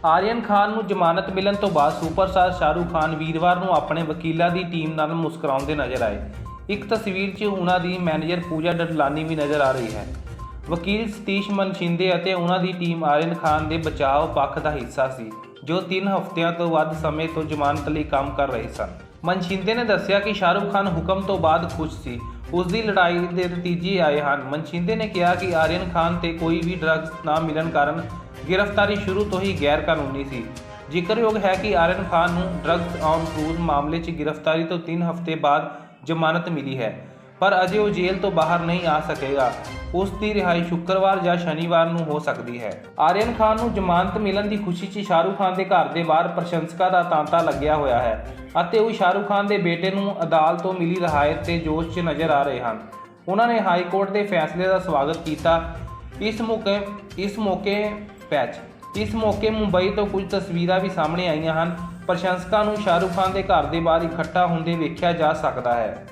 Aryan Khan ਨੂੰ ਜ਼ਮਾਨਤ ਮਿਲਣ ਤੋਂ ਬਾਅਦ ਸੁਪਰਸਟਾਰ ਸ਼ਾਹਰੁਖ ਖਾਨ ਵੀਰਵਾਰ ਨੂੰ ਆਪਣੇ ਵਕੀਲਾਂ ਦੀ ਟੀਮ ਨਾਲ ਮੁਸਕਰਾਉਂਦੇ ਨਜ਼ਰ ਆਏ। ਇੱਕ ਤਸਵੀਰ 'ਚ ਉਹਨਾਂ ਦੀ ਮੈਨੇਜਰ ਪੂਜਾ ਡਡਲਾਨੀ ਵੀ ਨਜ਼ਰ ਆ ਰਹੀ ਹੈ। ਵਕੀਲ ਸਤੀਸ਼ ਮਨਸ਼ਿੰਦੇ ਅਤੇ ਉਹਨਾਂ ਦੀ ਟੀਮ ਆਰੀਅਨ ਖਾਨ ਦੇ ਬਚਾਅ ਪੱਖ ਦਾ ਹਿੱਸਾ ਸੀ, ਜੋ 3 ਹਫ਼ਤਿਆਂ ਤੋਂ ਵੱਧ ਸਮੇਂ ਤੋਂ ਜ਼ਮਾਨਤ ਲਈ ਕੰਮ ਕਰ ਰਹੇ ਸਨ। ਮਨਸ਼ਿੰਦੇ ਨੇ ਦੱਸਿਆ ਕਿ ਸ਼ਾਹਰੁਖ ਖਾਨ ਹੁਕਮ ਤੋਂ ਬਾਅਦ ਖੁਸ਼ ਸੀ, ਉਸ ਦੀ ਲੜਾਈ ਦੇ ਨਤੀਜੇ ਆਏ ਹਨ। ਮਨਸ਼ਿੰਦੇ ਨੇ ਕਿਹਾ ਕਿ ਆਰੀਅਨ ਖਾਨ ਤੇ ਕੋਈ ਵੀ ਡਰੱਗਸ ਨਾ ਮਿਲਣ ਕਾਰਨ गिरफ्तारी शुरू तो ही गैर कानूनी सी। जिक्रयोग है कि आर्यन खान ਨੂੰ ड्रग्स ऑन क्रूज मामले 'ਚ गिरफ्तारी तो 3 हफ्ते बाद जमानत मिली है, पर अजे वो जेल तो बाहर नहीं आ सकेगा। ਉਸ ਦੀ ਰਿਹਾਈ शुक्रवार ਜਾਂ ਸ਼ਨੀਵਾਰ ਨੂੰ ਹੋ ਸਕਦੀ ਹੈ। ਆਰੀਅਨ ਖਾਨ ਨੂੰ ਜ਼ਮਾਨਤ ਮਿਲਣ ਦੀ ਖੁਸ਼ੀ 'ਚ ਸ਼ਾਹਰੁਖ ਖਾਨ ਦੇ ਘਰ ਦੇ ਬਾਹਰ ਪ੍ਰਸ਼ੰਸਕਾਂ ਦਾ ਤਾਂਤਾ ਲੱਗਿਆ ਹੋਇਆ ਹੈ ਅਤੇ ਉਹ ਸ਼ਾਹਰੁਖ ਖਾਨ ਦੇ ਬੇਟੇ ਨੂੰ ਅਦਾਲਤ ਤੋਂ ਮਿਲੀ ਰਿਹਾਇਤ ਤੇ ਜੋਸ਼ 'ਚ ਨਜ਼ਰ ਆ ਰਹੇ ਹਨ। ਉਹਨਾਂ ਨੇ ਹਾਈ ਕੋਰਟ ਦੇ ਫੈਸਲੇ ਦਾ ਸਵਾਗਤ ਕੀਤਾ। ਇਸ ਮੌਕੇ ਮੁੰਬਈ ਤੋਂ ਕੁਝ ਤਸਵੀਰਾਂ ਵੀ ਸਾਹਮਣੇ ਆਈਆਂ ਹਨ। ਪ੍ਰਸ਼ੰਸਕਾਂ ਨੂੰ ਸ਼ਾਹਰੁਖ ਖਾਨ ਦੇ ਘਰ ਦੇ ਬਾਹਰ ਇਕੱਠਾ ਹੁੰਦੇ ਵੇਖਿਆ ਜਾ ਸਕਦਾ ਹੈ।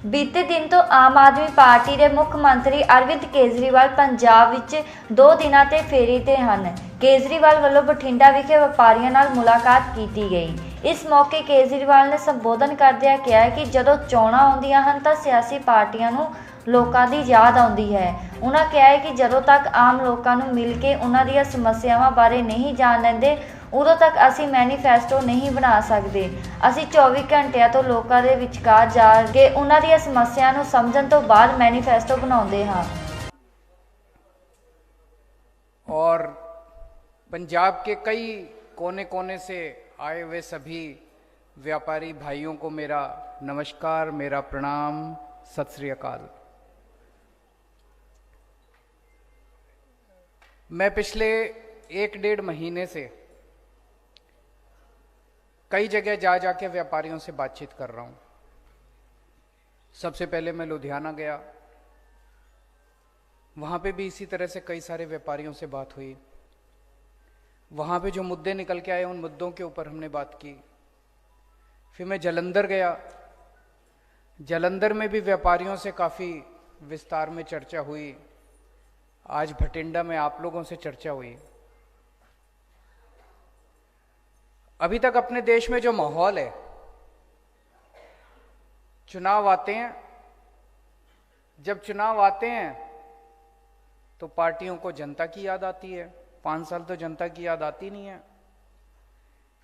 ਬੀਤੇ ਦਿਨ ਤੋਂ ਆਮ ਆਦਮੀ ਪਾਰਟੀ ਦੇ ਮੁੱਖ ਮੰਤਰੀ ਅਰਵਿੰਦ ਕੇਜਰੀਵਾਲ ਪੰਜਾਬ ਵਿੱਚ 2 ਦਿਨਾਂ ਤੇ ਫੇਰੀ ਤੇ ਹਨ। ਕੇਜਰੀਵਾਲ ਵੱਲੋਂ ਬਠਿੰਡਾ ਵਿਖੇ ਵਪਾਰੀਆਂ ਨਾਲ ਮੁਲਾਕਾਤ ਕੀਤੀ ਗਈ। ਇਸ ਮੌਕੇ ਕੇਜਰੀਵਾਲ ਨੇ ਸੰਬੋਧਨ ਕਰਦਿਆਂ ਕਿਹਾ ਕਿ ਜਦੋਂ ਚੋਣਾਂ ਆਉਂਦੀਆਂ ਹਨ ਤਾਂ ਸਿਆਸੀ ਪਾਰਟੀਆਂ ਨੂੰ ਲੋਕਾਂ ਦੀ ਯਾਦ ਆਉਂਦੀ ਹੈ। ਉਹਨਾਂ ਕਿਹਾ ਹੈ ਕਿ ਜਦੋਂ ਤੱਕ ਆਮ ਲੋਕਾਂ ਨੂੰ ਮਿਲ ਕੇ ਉਹਨਾਂ ਦੀਆਂ ਸਮੱਸਿਆਵਾਂ ਬਾਰੇ ਨਹੀਂ ਜਾਣ ਲੈਂਦੇ, ਉਦੋਂ ਤੱਕ ਅਸੀਂ ਮੈਨੀਫੈਸਟੋ ਨਹੀਂ ਬਣਾ ਸਕਦੇ। ਅਸੀਂ 24 ਘੰਟਿਆਂ ਤੋਂ ਲੋਕਾਂ ਦੇ ਵਿਚਕਾਰ ਜਾ ਕੇ ਉਹਨਾਂ ਦੀਆਂ ਸਮੱਸਿਆ ਨੂੰ ਸਮਝਣ ਤੋਂ ਬਾਅਦ ਮੈਨੀਫੈਸਟੋ ਬਣਾਉਂਦੇ ਹਾਂ। और पंजाब के कई कोने कोने से आए हुए सभी व्यापारी भाइयों को मेरा नमस्कार, मेरा प्रणाम, सत श्री अकाल। मैं पिछले 1-1.5 महीने से कई जगह जा जाके व्यापारियों से बातचीत कर रहा हूं। सबसे पहले मैं लुधियाना गया, वहां पे भी इसी तरह से कई सारे व्यापारियों से बात हुई। वहां पे जो मुद्दे निकल के आए उन मुद्दों के ऊपर हमने बात की। फिर मैं जालंधर गया, जालंधर में भी व्यापारियों से काफी विस्तार में चर्चा हुई। आज भटिंडा में आप लोगों से चर्चा हुई। अभी तक अपने देश में जो माहौल है, चुनाव आते हैं, जब चुनाव आते हैं तो पार्टियों को जनता की याद आती है। 5 साल तो जनता की याद आती नहीं है।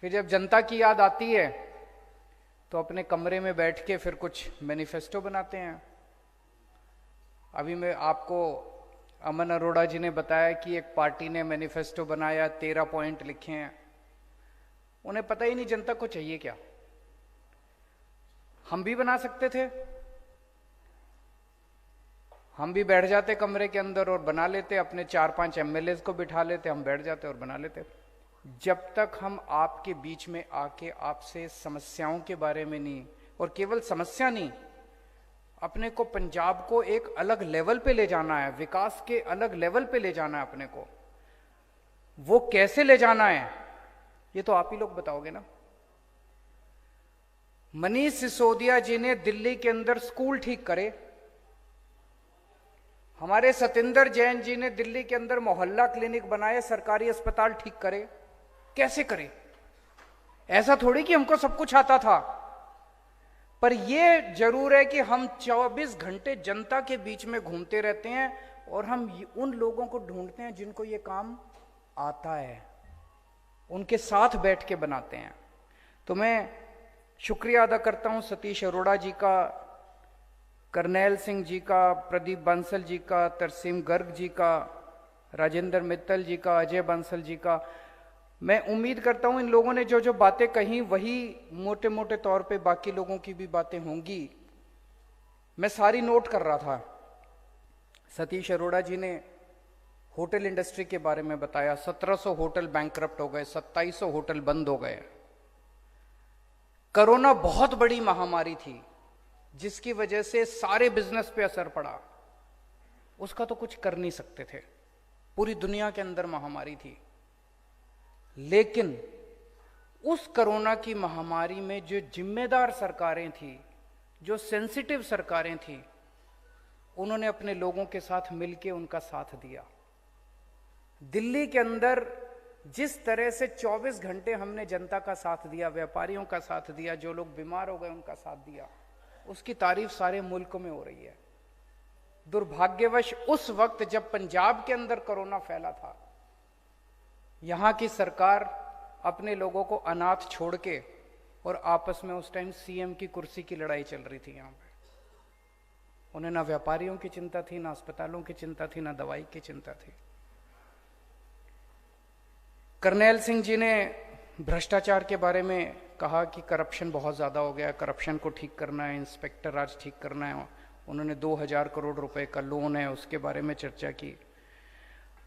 फिर जब जनता की याद आती है तो अपने कमरे में बैठ के फिर कुछ मैनिफेस्टो बनाते हैं। अभी मैं आपको अमन अरोड़ा जी ने बताया कि एक पार्टी ने मैनिफेस्टो बनाया, 13 पॉइंट लिखे हैं। उन्हें पता ही नहीं जनता को चाहिए क्या। हम भी बना सकते थे, हम भी बैठ जाते कमरे के अंदर और बना लेते, अपने 4-5 एमएलए को बिठा लेते, हम बैठ जाते और बना लेते। जब तक हम आपके बीच में आके आपसे समस्याओं के बारे में नहीं, और केवल समस्या नहीं, अपने को पंजाब को एक अलग लेवल पे ले जाना है, विकास के अलग लेवल पे ले जाना है अपने को, वो कैसे ले जाना है ये तो आप ही लोग बताओगे ना। मनीष सिसोदिया जी ने दिल्ली के अंदर स्कूल ठीक करे, हमारे सतेंद्र जैन जी ने दिल्ली के अंदर मोहल्ला क्लिनिक बनाए, सरकारी अस्पताल ठीक करे। कैसे करे? ऐसा थोड़ी कि हमको सब कुछ आता था, पर यह जरूर है कि हम 24 घंटे जनता के बीच में घूमते रहते हैं और हम उन लोगों को ढूंढते हैं जिनको ये काम आता है, उनके साथ बैठ के बनाते हैं। तो मैं शुक्रिया अदा करता हूं सतीश अरोड़ा जी का, करनैल सिंह जी का, प्रदीप बंसल जी का, तरसीम गर्ग जी का, राजेंद्र मित्तल जी का, अजय बंसल जी का। मैं उम्मीद करता हूं इन लोगों ने जो जो बातें कही वही मोटे मोटे तौर पे बाकी लोगों की भी बातें होंगी। मैं सारी नोट कर रहा था। सतीश अरोड़ा जी ने होटल इंडस्ट्री के बारे में बताया। 1700 होटल बैंकरप्ट हो गए, 2700 होटल बंद हो गए। कोरोना बहुत बड़ी महामारी थी जिसकी वजह से सारे बिजनेस पे असर पड़ा, उसका तो कुछ कर नहीं सकते थे, पूरी दुनिया के अंदर महामारी थी। लेकिन उस कोरोना की महामारी में जो जिम्मेदार सरकारें थी, जो सेंसिटिव सरकारें थी, उन्होंने अपने लोगों के साथ मिलकर उनका साथ दिया। दिल्ली के अंदर जिस तरह से 24 घंटे हमने जनता का साथ दिया, व्यापारियों का साथ दिया, जो लोग बीमार हो गए उनका साथ दिया, उसकी तारीफ सारे मुल्क में हो रही है। दुर्भाग्यवश उस वक्त जब पंजाब के अंदर कोरोना फैला था, यहां की सरकार अपने लोगों को अनाथ छोड़ के, और आपस में उस टाइम सीएम की कुर्सी की लड़ाई चल रही थी यहां पे। उन्हें ना व्यापारियों की चिंता थी, ना अस्पतालों की चिंता थी, ना दवाई की चिंता थी। करनैल सिंह जी ने भ्रष्टाचार के बारे में कहा कि करप्शन बहुत ज्यादा हो गया, करप्शन को ठीक करना है, इंस्पेक्टर राज ठीक करना है। उन्होंने 2000 करोड़ रुपए का लोन है उसके बारे में चर्चा की।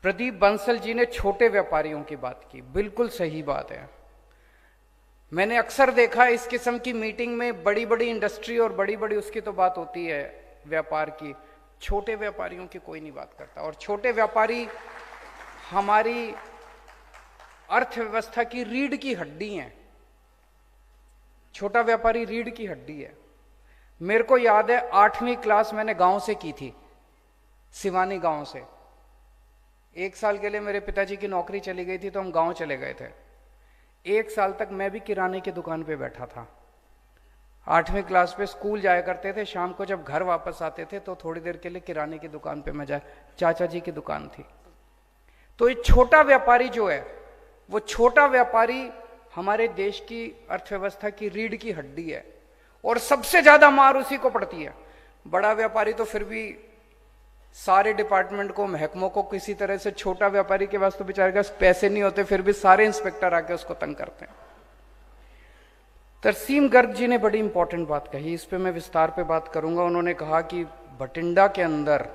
प्रदीप बंसल जी ने छोटे व्यापारियों की बात की, बिल्कुल सही बात है। मैंने अक्सर देखा इस किस्म की मीटिंग में बड़ी बड़ी इंडस्ट्री और बड़ी बड़ी उसकी तो बात होती है व्यापार की, छोटे व्यापारियों की कोई नहीं बात करता। और छोटे व्यापारी हमारी अर्थव्यवस्था की रीढ़ की हड्डी हैं। छोटा व्यापारी रीढ़ की हड्डी है। मेरे को याद है 8वीं क्लास मैंने गांव से की थी, सिवानी गांव से। 1 साल के लिए मेरे पिताजी की नौकरी चली गई थी तो हम गांव चले गए थे। 1 साल तक मैं भी किराने की दुकान पे बैठा था। 8वीं क्लास पे स्कूल जाया करते थे, शाम को जब घर वापस आते थे तो थोड़ी देर के लिए किराने की दुकान पे मैं जाए, चाचा जी की दुकान थी। तो ये छोटा व्यापारी जो है, वो छोटा व्यापारी हमारे देश की अर्थव्यवस्था की रीढ़ की हड्डी है और सबसे ज्यादा मार उसी को पड़ती है। बड़ा व्यापारी तो फिर भी सारे डिपार्टमेंट को, महकमों को किसी तरह से, छोटा व्यापारी के पास तो बेचारे के पास पैसे नहीं होते, फिर भी सारे इंस्पेक्टर आके उसको तंग करते हैं। तरसीम गर्ग जी ने बड़ी इंपॉर्टेंट बात कही, इस पे मैं विस्तार पे बात करूंगा। उन्होंने कहा कि बठिंडा के अंदर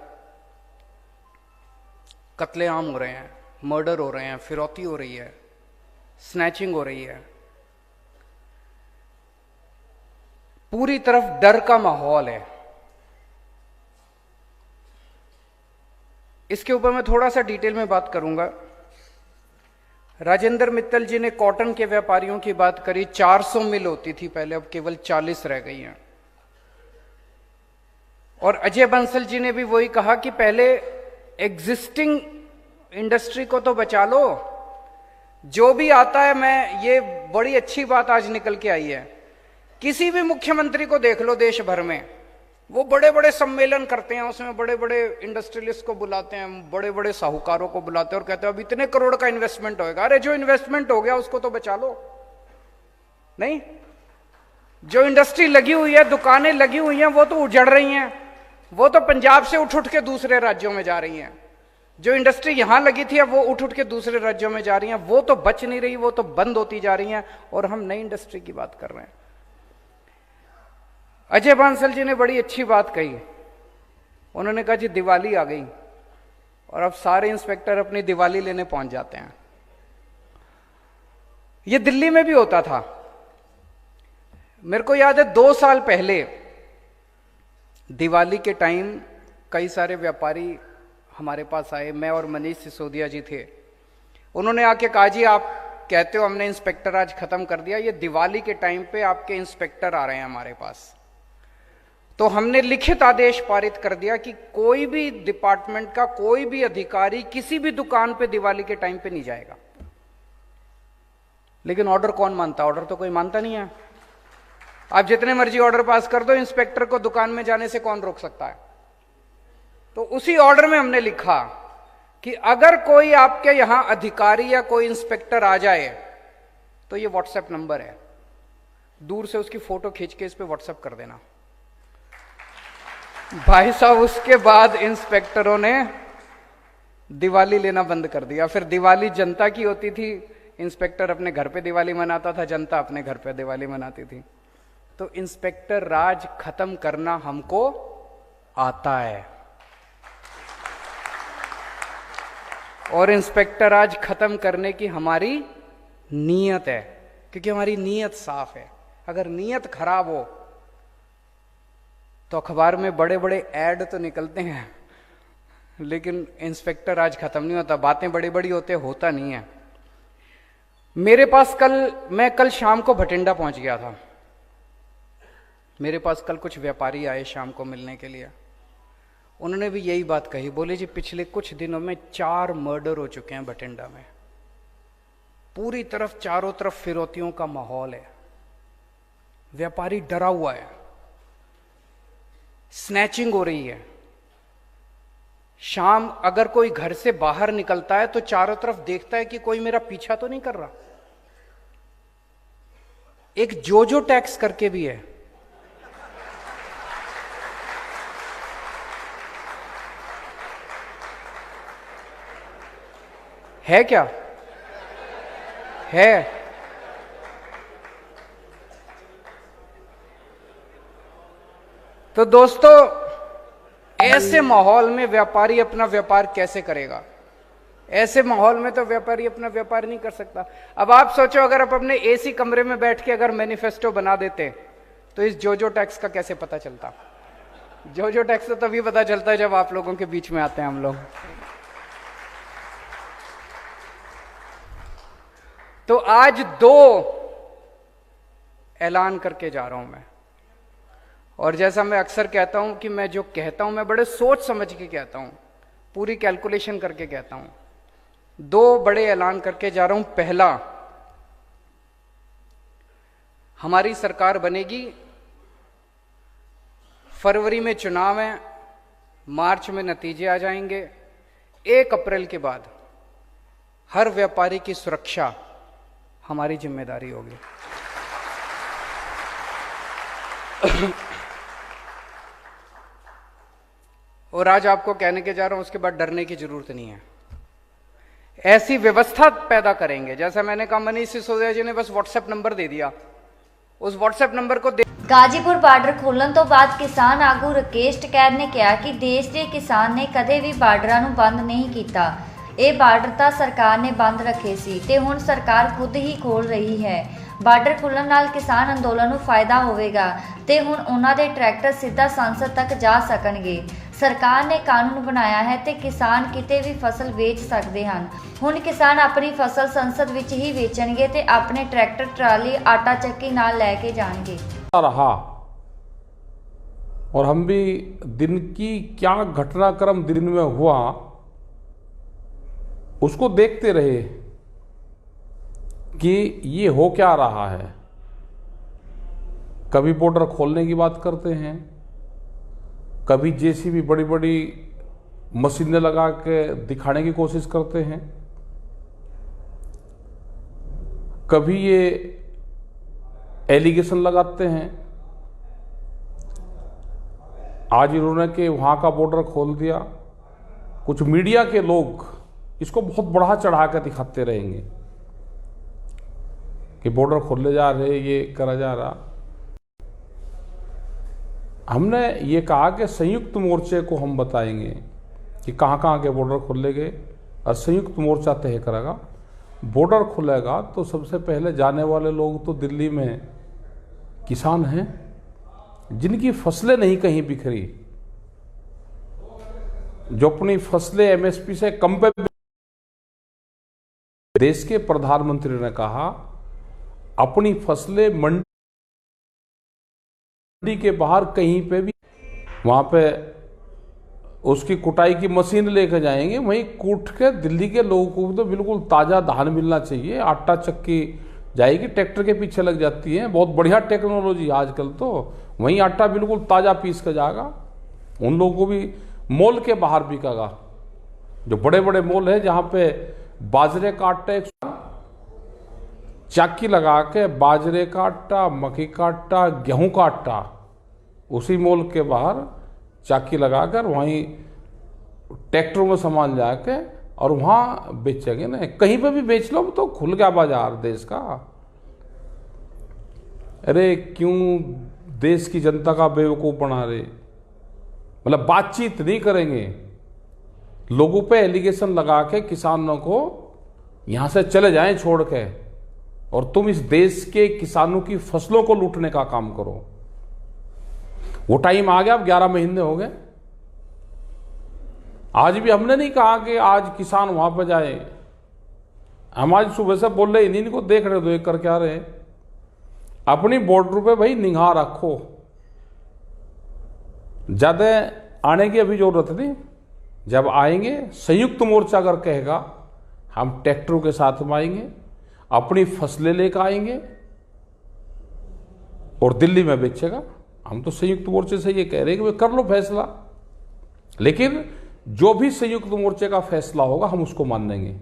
कत्लेआम हो रहे हैं, मर्डर हो रहे हैं, फिरौती हो रही है, स्नैचिंग हो रही है, पूरी तरफ डर का माहौल है। इसके ऊपर मैं थोड़ा सा डिटेल में बात करूंगा। राजेंद्र मित्तल जी ने कॉटन के व्यापारियों की बात करी। 400 मिल होती थी पहले, अब केवल 40 रह गई हैं। और अजय बंसल जी ने भी वही कहा कि पहले एग्जिस्टिंग इंडस्ट्री को तो बचा लो, जो भी आता है। मैं ये बड़ी अच्छी बात आज निकल के आई है, किसी भी मुख्यमंत्री को देख लो देश भर में, वो बड़े बड़े सम्मेलन करते हैं, उसमें बड़े बड़े इंडस्ट्रियलिस्ट को बुलाते हैं, बड़े बड़े साहूकारों को बुलाते हैं और कहते हैं अब इतने करोड़ का इन्वेस्टमेंट होएगा। अरे जो इन्वेस्टमेंट हो गया उसको तो बचा लो। नहीं, जो इंडस्ट्री लगी हुई है, दुकानें लगी हुई हैं, वो तो उजड़ रही हैं, वो तो पंजाब से उठ उठ के दूसरे राज्यों में जा रही हैं। जो इंडस्ट्री यहां लगी थी अब वो उठ उठ के दूसरे राज्यों में जा रही हैं, वो तो बच नहीं रही, वो तो बंद होती जा रही हैं, और हम नई इंडस्ट्री की बात कर रहे हैं। अजय बांसल जी ने बड़ी अच्छी बात कही। उन्होंने कहा जी दिवाली आ गई और अब सारे इंस्पेक्टर अपनी दिवाली लेने पहुंच जाते हैं। ये दिल्ली में भी होता था। मेरे को याद है 2 साल पहले दिवाली के टाइम कई सारे व्यापारी हमारे पास आए, मैं और मनीष सिसोदिया जी थे। उन्होंने आके कहा जी आप कहते हो हमने इंस्पेक्टर आज खत्म कर दिया, ये दिवाली के टाइम पे आपके इंस्पेक्टर आ रहे हैं हमारे पास। तो हमने लिखित आदेश पारित कर दिया कि कोई भी डिपार्टमेंट का कोई भी अधिकारी किसी भी दुकान पे दिवाली के टाइम पे नहीं जाएगा। लेकिन ऑर्डर कौन मानता? ऑर्डर तो कोई मानता नहीं है। आप जितने मर्जी ऑर्डर पास कर दो, इंस्पेक्टर को दुकान में जाने से कौन रोक सकता है? तो उसी ऑर्डर में हमने लिखा कि अगर कोई आपके यहां अधिकारी या कोई इंस्पेक्टर आ जाए तो ये व्हाट्सएप नंबर है, दूर से उसकी फोटो खींच के इस पे व्हाट्सएप कर देना। भाई साहब, उसके बाद इंस्पेक्टरों ने दिवाली लेना बंद कर दिया। फिर दिवाली जनता की होती थी, इंस्पेक्टर अपने घर पे दिवाली मनाता था, जनता अपने घर पे दिवाली मनाती थी। तो इंस्पेक्टर राज खत्म करना हमको आता है और इंस्पेक्टर राज खत्म करने की हमारी नीयत है, क्योंकि हमारी नीयत साफ है। अगर नीयत खराब हो तो अखबार में बड़े बड़े ऐड तो निकलते हैं, लेकिन इंस्पेक्टर आज खत्म नहीं होता। बातें बड़ी बड़ी होता नहीं है। मेरे पास मैं कल शाम को भटिंडा पहुंच गया था। मेरे पास कल कुछ व्यापारी आए शाम को मिलने के लिए। उन्होंने भी यही बात कही, बोले जी पिछले कुछ दिनों में 4 मर्डर हो चुके हैं भटिंडा में। पूरी तरफ चारों तरफ फिरौतियों का माहौल है, व्यापारी डरा हुआ है, स्नैचिंग हो रही है। शाम अगर कोई घर से बाहर निकलता है तो चारों तरफ देखता है कि कोई मेरा पीछा तो नहीं कर रहा। एक जोजो टैक्स करके भी है क्या? है। तो दोस्तों, ऐसे माहौल में व्यापारी अपना व्यापार कैसे करेगा? ऐसे माहौल में तो व्यापारी अपना व्यापार नहीं कर सकता। अब आप सोचो, अगर आप अपने एसी कमरे में बैठ के अगर मैनिफेस्टो बना देते तो इस जोजो टैक्स का कैसे पता चलता? जोजो टैक्स तो तभी पता चलता है जब आप लोगों के बीच में आते हैं हम लोग। तो आज 2 ऐलान करके जा रहा हूं मैं, और जैसा मैं अक्सर कहता हूं कि मैं जो कहता हूं मैं बड़े सोच समझ के कहता हूं, पूरी कैलकुलेशन करके कहता हूं। 2 बड़े ऐलान करके जा रहा हूं। पहला, हमारी सरकार बनेगी, फरवरी में चुनाव है, मार्च में नतीजे आ जाएंगे। 1 अप्रैल के बाद हर व्यापारी की सुरक्षा हमारी जिम्मेदारी होगी। और आज आपको कहने के जा रहा हूं, उसके बाद डरने की जरूरत नहीं है। ऐसी व्यवस्था पैदा करेंगे, जैसा मैंने कहा, मनीष सिसोदिया जी ने बस व्हाट्सएप नंबर दे दिया, उस व्हाट्सएप नंबर को गाजीपुर ਬਾਰਡਰ ਖੋਲ੍ਹਣ ਤੋਂ ਬਾਅਦ ਕਿਸਾਨ ਆਗੂ ਰਕੇਸ਼ ਟਕੈਤ ਨੇ ਕਿਹਾ ਕਿ ਦੇਸ਼ ਦੇ ਕਿਸਾਨ ਨੇ ਕਦੇ ਵੀ ਬਾਰਡਰਾਂ ਨੂੰ ਬੰਦ ਨਹੀਂ ਕੀਤਾ। ਇਹ ਬਾਰਡਰ ਤਾਂ ਸਰਕਾਰ ਨੇ ਬੰਦ ਰੱਖੇ ਸੀ ਤੇ ਹੁਣ ਸਰਕਾਰ ਖੁਦ ਹੀ ਖੋਲ੍ਹ ਰਹੀ ਹੈ। ਬਾਰਡਰ ਖੁੱਲ੍ਹਣ ਨਾਲ ਕਿਸਾਨ ਅੰਦੋਲਨ ਨੂੰ ਫਾਇਦਾ ਹੋਵੇਗਾ ਤੇ ਹੁਣ ਉਹਨਾਂ ਦੇ ਟਰੈਕਟਰ ਸਿੱਧਾ ਸੰਸਦ ਤੱਕ ਜਾ ਸਕਣਗੇ। ਸਰਕਾਰ ਨੇ ਕਾਨੂੰਨ ਬਣਾਇਆ ਹੈ ਤੇ ਕਿਸਾਨ ਕਿਤੇ ਵੀ ਫਸਲ ਵੇਚ ਸਕਦੇ ਹਨ। ਹੁਣ ਕਿਸਾਨ ਆਪਣੀ ਫਸਲ ਸੰਸਦ ਵਿੱਚ ਹੀ ਵੇਚਣਗੇ ਤੇ ਆਪਣੇ ਟਰੈਕਟਰ ਟਰਾਲੀ ਆਟਾ ਚੱਕੀ ਨਾਲ ਲੈ ਕੇ ਜਾਣਗੇ। रहा और हम भी दिन की क्या घटनाक्रम दिन में हुआ उसको देखते रहे कि ये हो क्या रहा है। कभी बॉर्डर खोलने की बात करते हैं, कभी जेसीबी बड़ी बड़ी मशीनें लगा के दिखाने की कोशिश करते हैं, कभी ये एलिगेशन लगाते हैं। आज इन्होंने कि वहाँ का बॉर्डर खोल दिया। कुछ मीडिया के लोग इसको बहुत बढ़ा चढ़ा कर दिखाते रहेंगे कि बॉर्डर खोलने जा रहे, ये करा जा रहा। हमने ये कहा कि संयुक्त मोर्चे को हम बताएंगे कि कहाँ कहाँ के बॉर्डर खोले गए और संयुक्त मोर्चा तय करेगा। बॉर्डर खुलेगा तो सबसे पहले जाने वाले लोग तो दिल्ली में किसान हैं जिनकी फसलें नहीं कहीं बिखरी, जो अपनी फसलें एमएसपी से कम पे। देश के प्रधानमंत्री ने कहा अपनी फसलें मंडी के बाहर कहीं पे भी, वहां पे उसकी कुटाई की मशीन लेकर जाएंगे, वहीं कूट के दिल्ली के लोगों को तो बिल्कुल ताज़ा धान मिलना चाहिए। आटा चक्की जाएगी, ट्रैक्टर के पीछे लग जाती है, बहुत बढ़िया टेक्नोलॉजी आजकल तो, वहीं आटा बिल्कुल ताज़ा पीस कर जाएगा। उन लोगों को भी मॉल के बाहर बिकेगा, जो बड़े बड़े मॉल है जहाँ पे बाजरे का आटा चाकी लगा के बाजरे का आटा, मक्की का आटा, गेहूँ का आटा उसी मॉल के बाहर चाकी लगाकर वहीं ट्रैक्टरों में सामान जाके और वहाँ बेचेंगे ना। कहीं पे भी बेच लो तो खुल गया बाजार देश का। अरे क्यों देश की जनता का बेवकूफ़ बना रहे? मतलब बातचीत नहीं करेंगे, लोगों पे एलिगेशन लगा के किसानों को यहाँ से चले जाएं छोड़ के, और तुम इस देश के किसानों की फसलों को लूटने का काम करो। वो टाइम आ गया, अब 11 महीने हो गए। आज भी हमने नहीं कहा कि आज किसान वहां पर जाए। हम आज सुबह से बोल रहे इन्हीं को देख रहे, तो एक कर क्या रहे, अपनी बॉर्डर पे भाई निगाह रखो। ज्यादा आने की अभी जरूरत नहीं, जब आएंगे संयुक्त मोर्चा अगर कहेगा हम ट्रैक्टरों के साथ में आएंगे, अपनी फसलें लेकर आएंगे और दिल्ली में बेचेगा। हम तो संयुक्त मोर्चे से ये कह रहे हैं कि वे कर लो फैसला, लेकिन जो भी संयुक्त मोर्चे का फैसला होगा हम उसको मान लेंगे।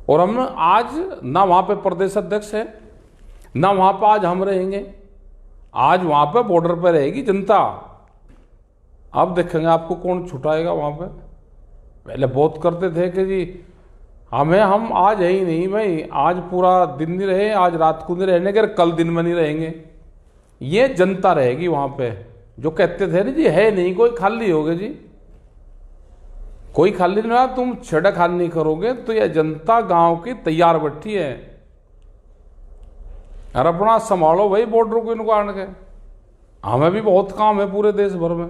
और हम आज ना वहां पे प्रदेश अध्यक्ष है, ना वहां पर आज हम रहेंगे, आज वहां पे बॉर्डर पे रहेगी जनता। अब देखेंगे आपको कौन छुटाएगा वहां पे। पहले बहुत करते थे कि जी हम आज है ही नहीं भाई, आज पूरा दिन नहीं रहे, आज रात को नहीं रहने के, कल दिन में नहीं रहेंगे। ये जनता रहेगी वहां पे। जो कहते थे ना जी है नहीं कोई, खाली हो गए जी, कोई खाली नहीं रहा, तुम छेड़खानी नहीं करोगे तो यह जनता गांव की तैयार बैठी है। और अपना संभालो भाई बॉर्डर को इनको आने के। हमें भी बहुत काम है पूरे देश भर में।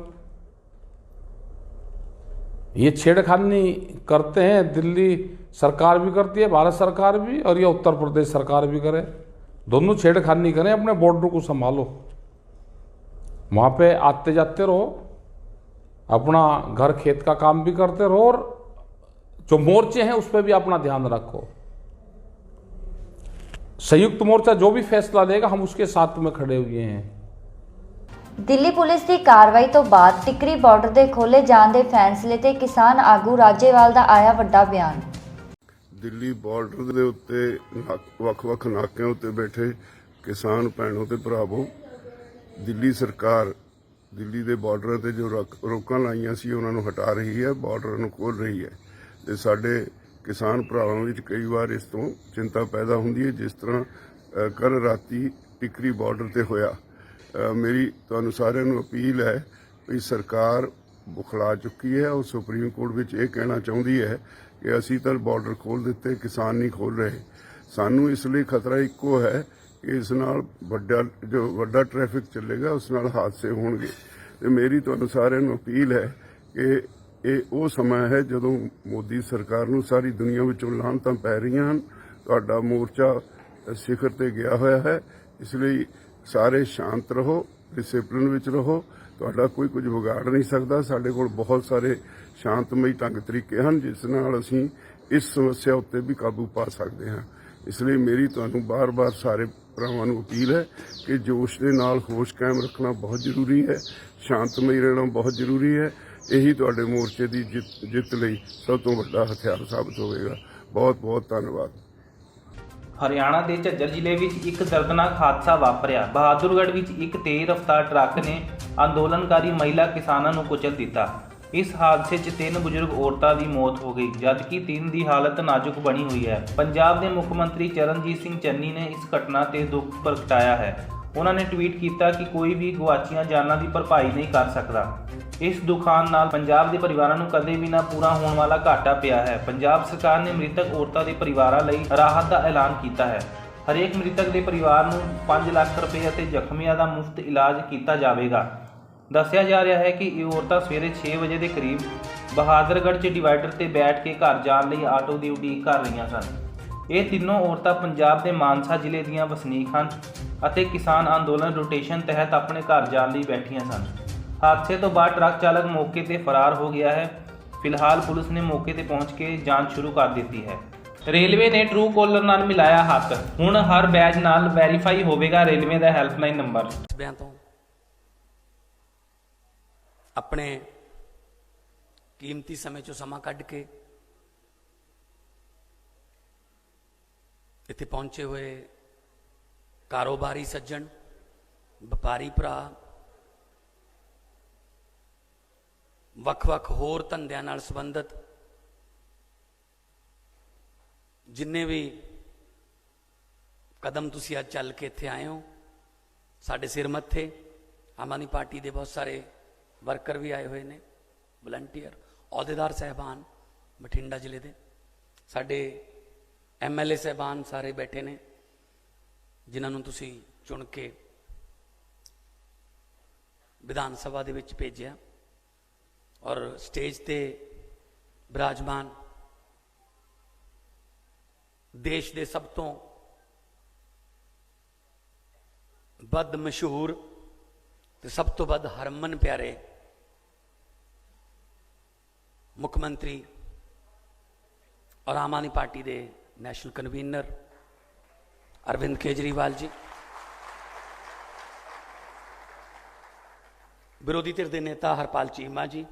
ये छेड़खानी करते हैं, दिल्ली सरकार भी करती है, भारत सरकार भी, और ये उत्तर प्रदेश सरकार भी करे। दोनों छेड़खानी करें, अपने बॉर्डर को संभालो, वहां पे आते जाते रहो, अपना घर खेत का काम भी करते रहो, और जो मोर्चे हैं उस पर भी अपना ध्यान रखो। संयुक्त मोर्चा जो भी फैसला लेगा हम उसके साथ में खड़े हुए हैं। ਦਿੱਲੀ ਪੁਲਿਸ ਦੀ ਕਾਰਵਾਈ ਤੋਂ ਬਾਅਦ ਟਿਕਰੀ ਬਾਰਡਰ ਦੇ ਖੋਲੇ ਜਾਣ ਦੇ ਫੈਸਲੇ ਤੇ ਕਿਸਾਨ ਆਗੂ ਰਾਜੇਵਾਲ ਦਾ ਆਇਆ ਵੱਡਾ ਬਿਆਨ। ਦਿੱਲੀ ਬਾਰਡਰ ਦੇ ਉੱਤੇ ਵੱਖ-ਵੱਖ ਨਾਕਿਆਂ ਉੱਤੇ ਬੈਠੇ ਕਿਸਾਨ ਭੈਣੋ ਤੇ ਭਰਾਵੋ, ਦਿੱਲੀ ਸਰਕਾਰ ਦਿੱਲੀ ਦੇ ਬਾਰਡਰਾਂ ਤੇ ਜੋ ਰੋਕਾਂ ਲਾਈਆਂ ਸੀ ਉਹਨਾਂ ਨੂੰ ਹਟਾ ਰਹੀ ਹੈ, ਬਾਰਡਰ ਨੂੰ ਖੋਲ੍ਹ ਰਹੀ ਹੈ। ਤੇ ਸਾਡੇ ਕਿਸਾਨ ਭਰਾਵਾਂ ਵਿੱਚ ਕਈ ਵਾਰ ਇਸ ਤੋਂ ਚਿੰਤਾ ਪੈਦਾ ਹੁੰਦੀ ਹੈ, ਜਿਸ ਤਰ੍ਹਾਂ ਕੱਲ੍ਹ ਰਾਤੀ ਟਿਕਰੀ ਬਾਰਡਰ ਤੇ ਹੋਇਆ। ਮੇਰੀ ਤੁਹਾਨੂੰ ਸਾਰਿਆਂ ਨੂੰ ਅਪੀਲ ਹੈ ਵੀ ਸਰਕਾਰ ਬੁਖਲਾ ਚੁੱਕੀ ਹੈ, ਉਹ ਸੁਪਰੀਮ ਕੋਰਟ ਵਿੱਚ ਇਹ ਕਹਿਣਾ ਚਾਹੁੰਦੀ ਹੈ ਕਿ ਅਸੀਂ ਤਾਂ ਬਾਰਡਰ ਖੋਲ੍ਹ ਦਿੱਤੇ, ਕਿਸਾਨ ਨਹੀਂ ਖੋਲ੍ਹ ਰਹੇ। ਸਾਨੂੰ ਇਸ ਲਈ ਖਤਰਾ ਇੱਕੋ ਹੈ ਕਿ ਇਸ ਨਾਲ ਵੱਡਾ ਟ੍ਰੈਫਿਕ ਚੱਲੇਗਾ, ਉਸ ਨਾਲ ਹਾਦਸੇ ਹੋਣਗੇ। ਤੇ ਮੇਰੀ ਤੁਹਾਨੂੰ ਸਾਰਿਆਂ ਨੂੰ ਅਪੀਲ ਹੈ ਕਿ ਇਹ ਉਹ ਸਮਾਂ ਹੈ ਜਦੋਂ ਮੋਦੀ ਸਰਕਾਰ ਨੂੰ ਸਾਰੀ ਦੁਨੀਆ ਵਿੱਚੋਂ ਲਾਹਨਤਾਂ ਪੈ ਰਹੀਆਂ ਹਨ। ਤੁਹਾਡਾ ਮੋਰਚਾ ਸਿਖਰ ਤੇ ਗਿਆ ਹੋਇਆ ਹੈ, ਇਸ ਲਈ ਸਾਰੇ ਸ਼ਾਂਤ ਰਹੋ, ਡਿਸਿਪਲਿਨ ਵਿੱਚ ਰਹੋ, ਤੁਹਾਡਾ ਕੋਈ ਕੁਝ ਵਿਗਾੜ ਨਹੀਂ ਸਕਦਾ। ਸਾਡੇ ਕੋਲ ਬਹੁਤ ਸਾਰੇ ਸ਼ਾਂਤਮਈ ਢੰਗ ਤਰੀਕੇ ਹਨ ਜਿਸ ਨਾਲ ਅਸੀਂ ਇਸ ਸਮੱਸਿਆ ਉੱਤੇ ਵੀ ਕਾਬੂ ਪਾ ਸਕਦੇ ਹਾਂ। ਇਸ ਲਈ ਮੇਰੀ ਤੁਹਾਨੂੰ ਬਾਰ-ਬਾਰ ਸਾਰੇ ਭਰਾਵਾਂ ਨੂੰ ਅਪੀਲ ਹੈ ਕਿ ਜੋਸ਼ ਦੇ ਨਾਲ ਹੋਸ਼ ਕਾਇਮ ਰੱਖਣਾ ਬਹੁਤ ਜ਼ਰੂਰੀ ਹੈ, ਸ਼ਾਂਤਮਈ ਰਹਿਣਾ ਬਹੁਤ ਜ਼ਰੂਰੀ ਹੈ। ਇਹੀ ਤੁਹਾਡੇ ਮੋਰਚੇ ਦੀ ਜਿੱਤ ਲਈ ਸਭ ਤੋਂ ਵੱਡਾ ਹਥਿਆਰ ਸਾਬਤ ਹੋਵੇਗਾ। ਬਹੁਤ-ਬਹੁਤ ਧੰਨਵਾਦ। ਹਰਿਆਣਾ ਦੇ ਝੱਜਰ ਜ਼ਿਲ੍ਹੇ ਵਿੱਚ ਇੱਕ ਦਰਦਨਾਕ ਹਾਦਸਾ ਵਾਪਰਿਆ। ਬਹਾਦੁਰਗੜ੍ਹ ਵਿੱਚ ਇੱਕ ਤੇਜ਼ ਰਫ਼ਤਾਰ ਟਰੱਕ ਨੇ ਅੰਦੋਲਨਕਾਰੀ ਮਹਿਲਾ ਕਿਸਾਨਾਂ ਨੂੰ ਕੁਚਲ ਦਿੱਤਾ। ਇਸ ਹਾਦਸੇ 'ਚ 3 ਬਜ਼ੁਰਗ ਔਰਤਾਂ ਦੀ ਮੌਤ ਹੋ ਗਈ, ਜਦਕਿ 3 ਦੀ ਹਾਲਤ ਨਾਜ਼ੁਕ ਬਣੀ ਹੋਈ ਹੈ। ਪੰਜਾਬ ਦੇ ਮੁੱਖ ਮੰਤਰੀ ਚਰਨਜੀਤ ਸਿੰਘ ਚੰਨੀ ਨੇ ਇਸ ਘਟਨਾ ਤੇ ਦੁੱਖ ਪ੍ਰਗਟਾਇਆ ਹੈ। ਉਹਨਾਂ ਨੇ ਟਵੀਟ ਕੀਤਾ ਕਿ ਕੋਈ ਵੀ ਗੁਆਚੀਆਂ ਜਾਨਾਂ ਦੀ ਭਰਪਾਈ ਨਹੀਂ ਕਰ ਸਕਦਾ। ਇਸ ਦੁਖਾਂਤ ਨਾਲ ਪੰਜਾਬ ਦੇ ਪਰਿਵਾਰਾਂ ਨੂੰ ਕਦੇ ਵੀ ਨਾ ਪੂਰਾ ਹੋਣ ਵਾਲਾ ਘਾਟਾ ਪਿਆ ਹੈ। ਪੰਜਾਬ ਸਰਕਾਰ ਨੇ ਮ੍ਰਿਤਕ ਔਰਤਾਂ ਦੇ ਪਰਿਵਾਰਾਂ ਲਈ ਰਾਹਤ ਦਾ ਐਲਾਨ ਕੀਤਾ ਹੈ। ਹਰੇਕ ਮ੍ਰਿਤਕ ਦੇ ਪਰਿਵਾਰ ਨੂੰ 5 ਲੱਖ ਰੁਪਏ ਅਤੇ ਜ਼ਖਮੀਆਂ ਦਾ ਮੁਫਤ ਇਲਾਜ ਕੀਤਾ ਜਾਵੇਗਾ। ਦੱਸਿਆ ਜਾ ਰਿਹਾ ਹੈ ਕਿ ਇਹ ਔਰਤਾਂ ਸਵੇਰੇ 6 ਵਜੇ ਦੇ ਕਰੀਬ ਬਹਾਦਰਗੜ੍ਹ 'ਚ ਡਿਵਾਈਡਰ ਤੇ ਬੈਠ ਕੇ ਘਰ ਜਾਣ ਲਈ ਆਟੋ ਦੀ ਉਡੀਕ ਕਰ ਰਹੀਆਂ ਸਨ। ਇਹ ਤਿੰਨੋਂ ਔਰਤਾਂ ਪੰਜਾਬ ਦੇ ਮਾਨਸਾ ਜ਼ਿਲ੍ਹੇ ਦੀਆਂ ਵਸਨੀਕ ਹਨ ਅਤੇ ਕਿਸਾਨ ਅੰਦੋਲਨ ਰੋਟੇਸ਼ਨ ਤਹਿਤ ਆਪਣੇ ਘਰ ਜਾਣ ਲਈ ਬੈਠੀਆਂ ਸਨ। ਹਾਦਸੇ ਤੋਂ ਬਾਅਦ ਟਰੱਕ ਚਾਲਕ ਮੌਕੇ ਤੇ ਫਰਾਰ ਹੋ ਗਿਆ ਹੈ। ਫਿਲਹਾਲ ਪੁਲਿਸ ਨੇ ਮੌਕੇ ਤੇ ਪਹੁੰਚ ਕੇ ਜਾਂਚ ਸ਼ੁਰੂ ਕਰ ਦਿੱਤੀ ਹੈ। ਰੇਲਵੇ ਨੇ ਟਰੂ ਕਾਲਰ ਨਾਲ ਮਿਲਾਇਆ ਹੱਥ। ਹੁਣ ਹਰ ਬੈਚ ਨਾਲ ਵੈਰੀਫਾਈ ਹੋਵੇਗਾ ਰੇਲਵੇ ਦਾ ਹੈਲਪਲਾਈਨ ਨੰਬਰ। ਤੋਂ ਆਪਣੇ ਕੀਮਤੀ ਸਮੇਂ ਚੋਂ ਸਮਾਂ ਕੱਢ ਕੇ ਇੱਥੇ ਪਹੁੰਚੇ ਹੋਏ ਕਾਰੋਬਾਰੀ ਸੱਜਣ, ਵਪਾਰੀ ਭਰਾ, ਵੱਖ-ਵੱਖ ਹੋਰ ਧੰਦਿਆਂ ਨਾਲ ਸੰਬੰਧਿਤ ਜਿੰਨੇ ਵੀ ਕਦਮ ਤੁਸੀਂ ਅੱਜ ਚੱਲ ਕੇ ਇੱਥੇ ਆਏ ਹੋ, ਸਾਡੇ ਸਿਰ ਮੱਥੇ ਆਮ ਆਦਮੀ ਪਾਰਟੀ ਦੇ ਬਹੁਤ ਸਾਰੇ ਵਰਕਰ ਵੀ ਆਏ ਹੋਏ ਨੇ, ਵਲੰਟੀਅਰ, ਅਹੁਦੇਦਾਰ ਸਾਹਿਬਾਨ ਬਠਿੰਡਾ ਜ਼ਿਲ੍ਹੇ ਦੇ, ਸਾਡੇ MLA ਸਾਹਿਬਾਨ ਸਾਰੇ ਬੈਠੇ ਨੇ ਜਿਨ੍ਹਾਂ ਨੂੰ ਤੁਸੀਂ ਚੁਣ ਕੇ ਵਿਧਾਨ ਸਭਾ ਦੇ ਵਿੱਚ ਭੇਜਿਆ, ਔਰ ਸਟੇਜ ਤੇ ਬਿਰਾਜਮਾਨ ਦੇਸ਼ ਦੇ ਸਭ ਤੋਂ ਵੱਧ ਮਸ਼ਹੂਰ ਤੇ ਸਭ ਤੋਂ ਵੱਧ ਹਰਮਨ ਪਿਆਰੇ ਮੁੱਖ ਮੰਤਰੀ ਔਰ ਆਮ ਆਦਮੀ ਪਾਰਟੀ ਦੇ ਨੈਸ਼ਨਲ ਕਨਵੀਨਰ अरविंद केजरीवाल जी, विरोधी धिर के नेता हरपाल चीमा जी,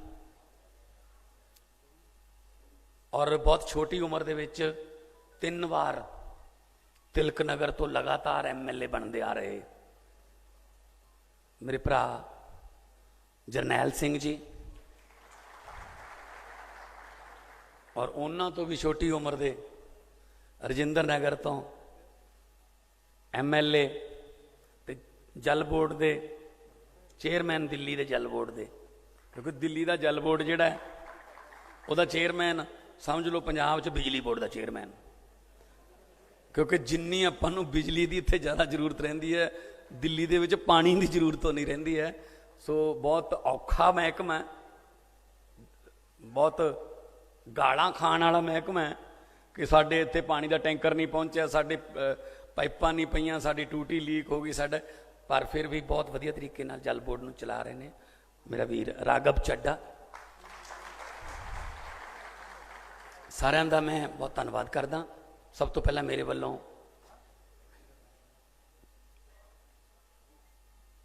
और बहुत छोटी उम्र दे विच 3 बार तिलक नगर तो लगातार MLA बनते आ रहे मेरे भरा जरनैल सिंह जी, और उन्होंने तो भी छोटी उम्र दे रजिंदर नगर तो MLA ते जल बोर्ड दे चेयरमैन, दिल्ली दे जल बोर्ड दे, क्योंकि दिल्ली का जल बोर्ड जिहड़ा है उहदा चेयरमैन समझ लो पंजाब च बिजली बोर्ड का चेयरमैन, क्योंकि जिन्नी आपां नूं बिजली की इत्थे ज़्यादा जरूरत रहिंदी है, दिल्ली दे विच पानी की जरूरत तो नहीं रहिंदी है। सो बहुत औखा महकमा है, बहुत गालां खाण वाला महकमा है कि साडे इत्थे पानी का टैंकर नहीं पहुंचा, साडे पाइपां नहीं पईयां, साडी टूटी लीक हो गई साडा, पर फिर भी बहुत वधिया तरीके नाल जल बोर्ड नूं चला रहे ने मेरा वीर राघव चड्डा। सारिਆਂ ਦਾ मैं बहुत धन्नवाद करदा। सब तो पहला मेरे वालों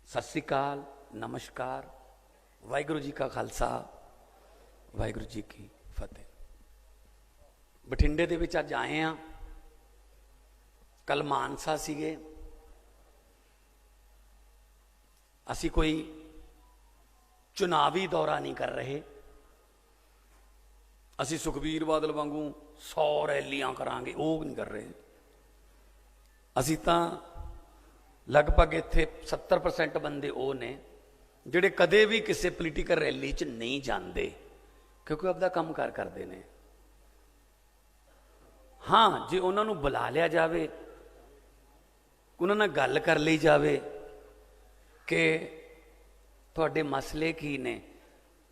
सत श्री अकाल, नमस्कार, वाहिगुरू जी का खालसा, वाहिगुरू जी की फतेह। बठिंडे दे विच अज आए हैं, कल मानसा सीगे, असी कोई चुनावी दौरा नहीं कर रहे, असी सुखबीर बादल वांगू 100 रैलियां करांगे, वो नहीं कर रहे। असी तां लगभग इत्थे 70% बंदे वो ने जिहड़े कदे भी किसी पोलीटिकल रैली च नहीं जाते, क्योंकि अपना काम कार करते हैं। हाँ, जे उन्होंने बुला लिया जाए, उन्होंने गल कर ली जाए कि तुहाडे मसले की ने,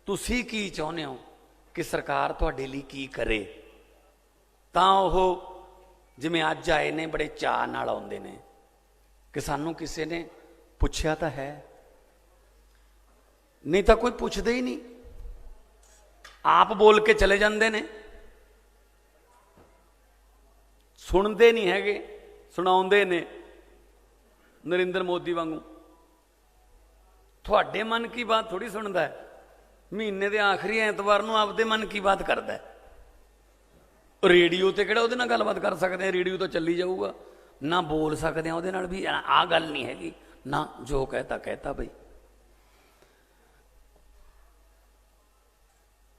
तुसी की चाहुंदे हो कि सरकार तुहाडे लई की करे, तां ओह जिवें अज आए ने बड़े चाअ नाल आउंदे ने कि सानू किसी ने पुछया तो है, नहीं तो कोई पुछदे ही नहीं, आप बोल के चले जाते ने, सुनते नहीं हैगे, सुनाउंदे ने नरेंद्र मोदी वांगू। थोड़े मन की बात थोड़ी सुनता है, महीने के आखिरी एतवार को आपदे मन की बात करता है। रेडियो तो किहड़ा उहदे नाल गलबात कर सकते हैं, रेडियो तो चली जाऊगा, ना बोल सकते हैं उहदे नाल भी, आ गल नहीं हैगी ना, जो कहता कहता। बई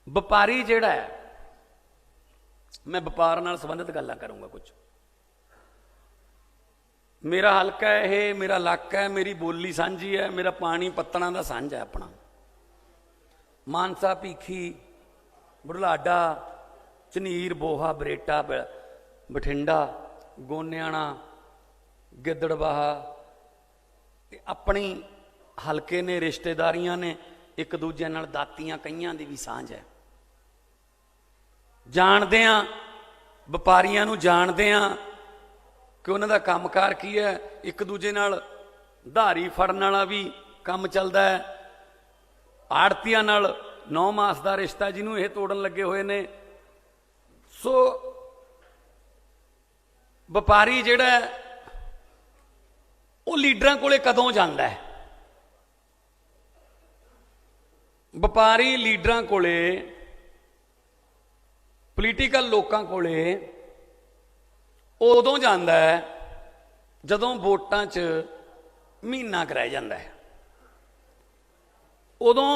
व्यापारी जिहड़ा है, मैं व्यापार नाल संबंधित गल्लां करूंगा कुछ। मेरा हलका है ये, मेरा इलाका है, मेरी बोली सांझी है, मेरा पानी पत्तना का सांझा है अपना। मानसा, भीखी, बुढ़लाडा, झनीर, बोहा, बरेटा, बठिंडा, गोनियाना, गिद्दड़बाहा, अपनी हलके ने, रिश्तेदारियां ने, एक दूजे नाल दातियां कईयां दी भी सांझ है। जानते हैं व्यापारियां नूं, जानते हैं कि उन्हां दा कामकार की है, एक दूजे नाल धारी फड़न वाला भी काम चलता है, आड़तियां नाल 9 मास का रिश्ता जिन्हों ये तोड़न लगे हुए ने। सो व्यापारी जिहड़ा है वो लीडरां कोले कदों जांदा है? व्यापारी लीडरां कोले, पोलीटिकल लोकां कोले उदों जांदा है जदों वोटां च महीना कराया जाता है। उदों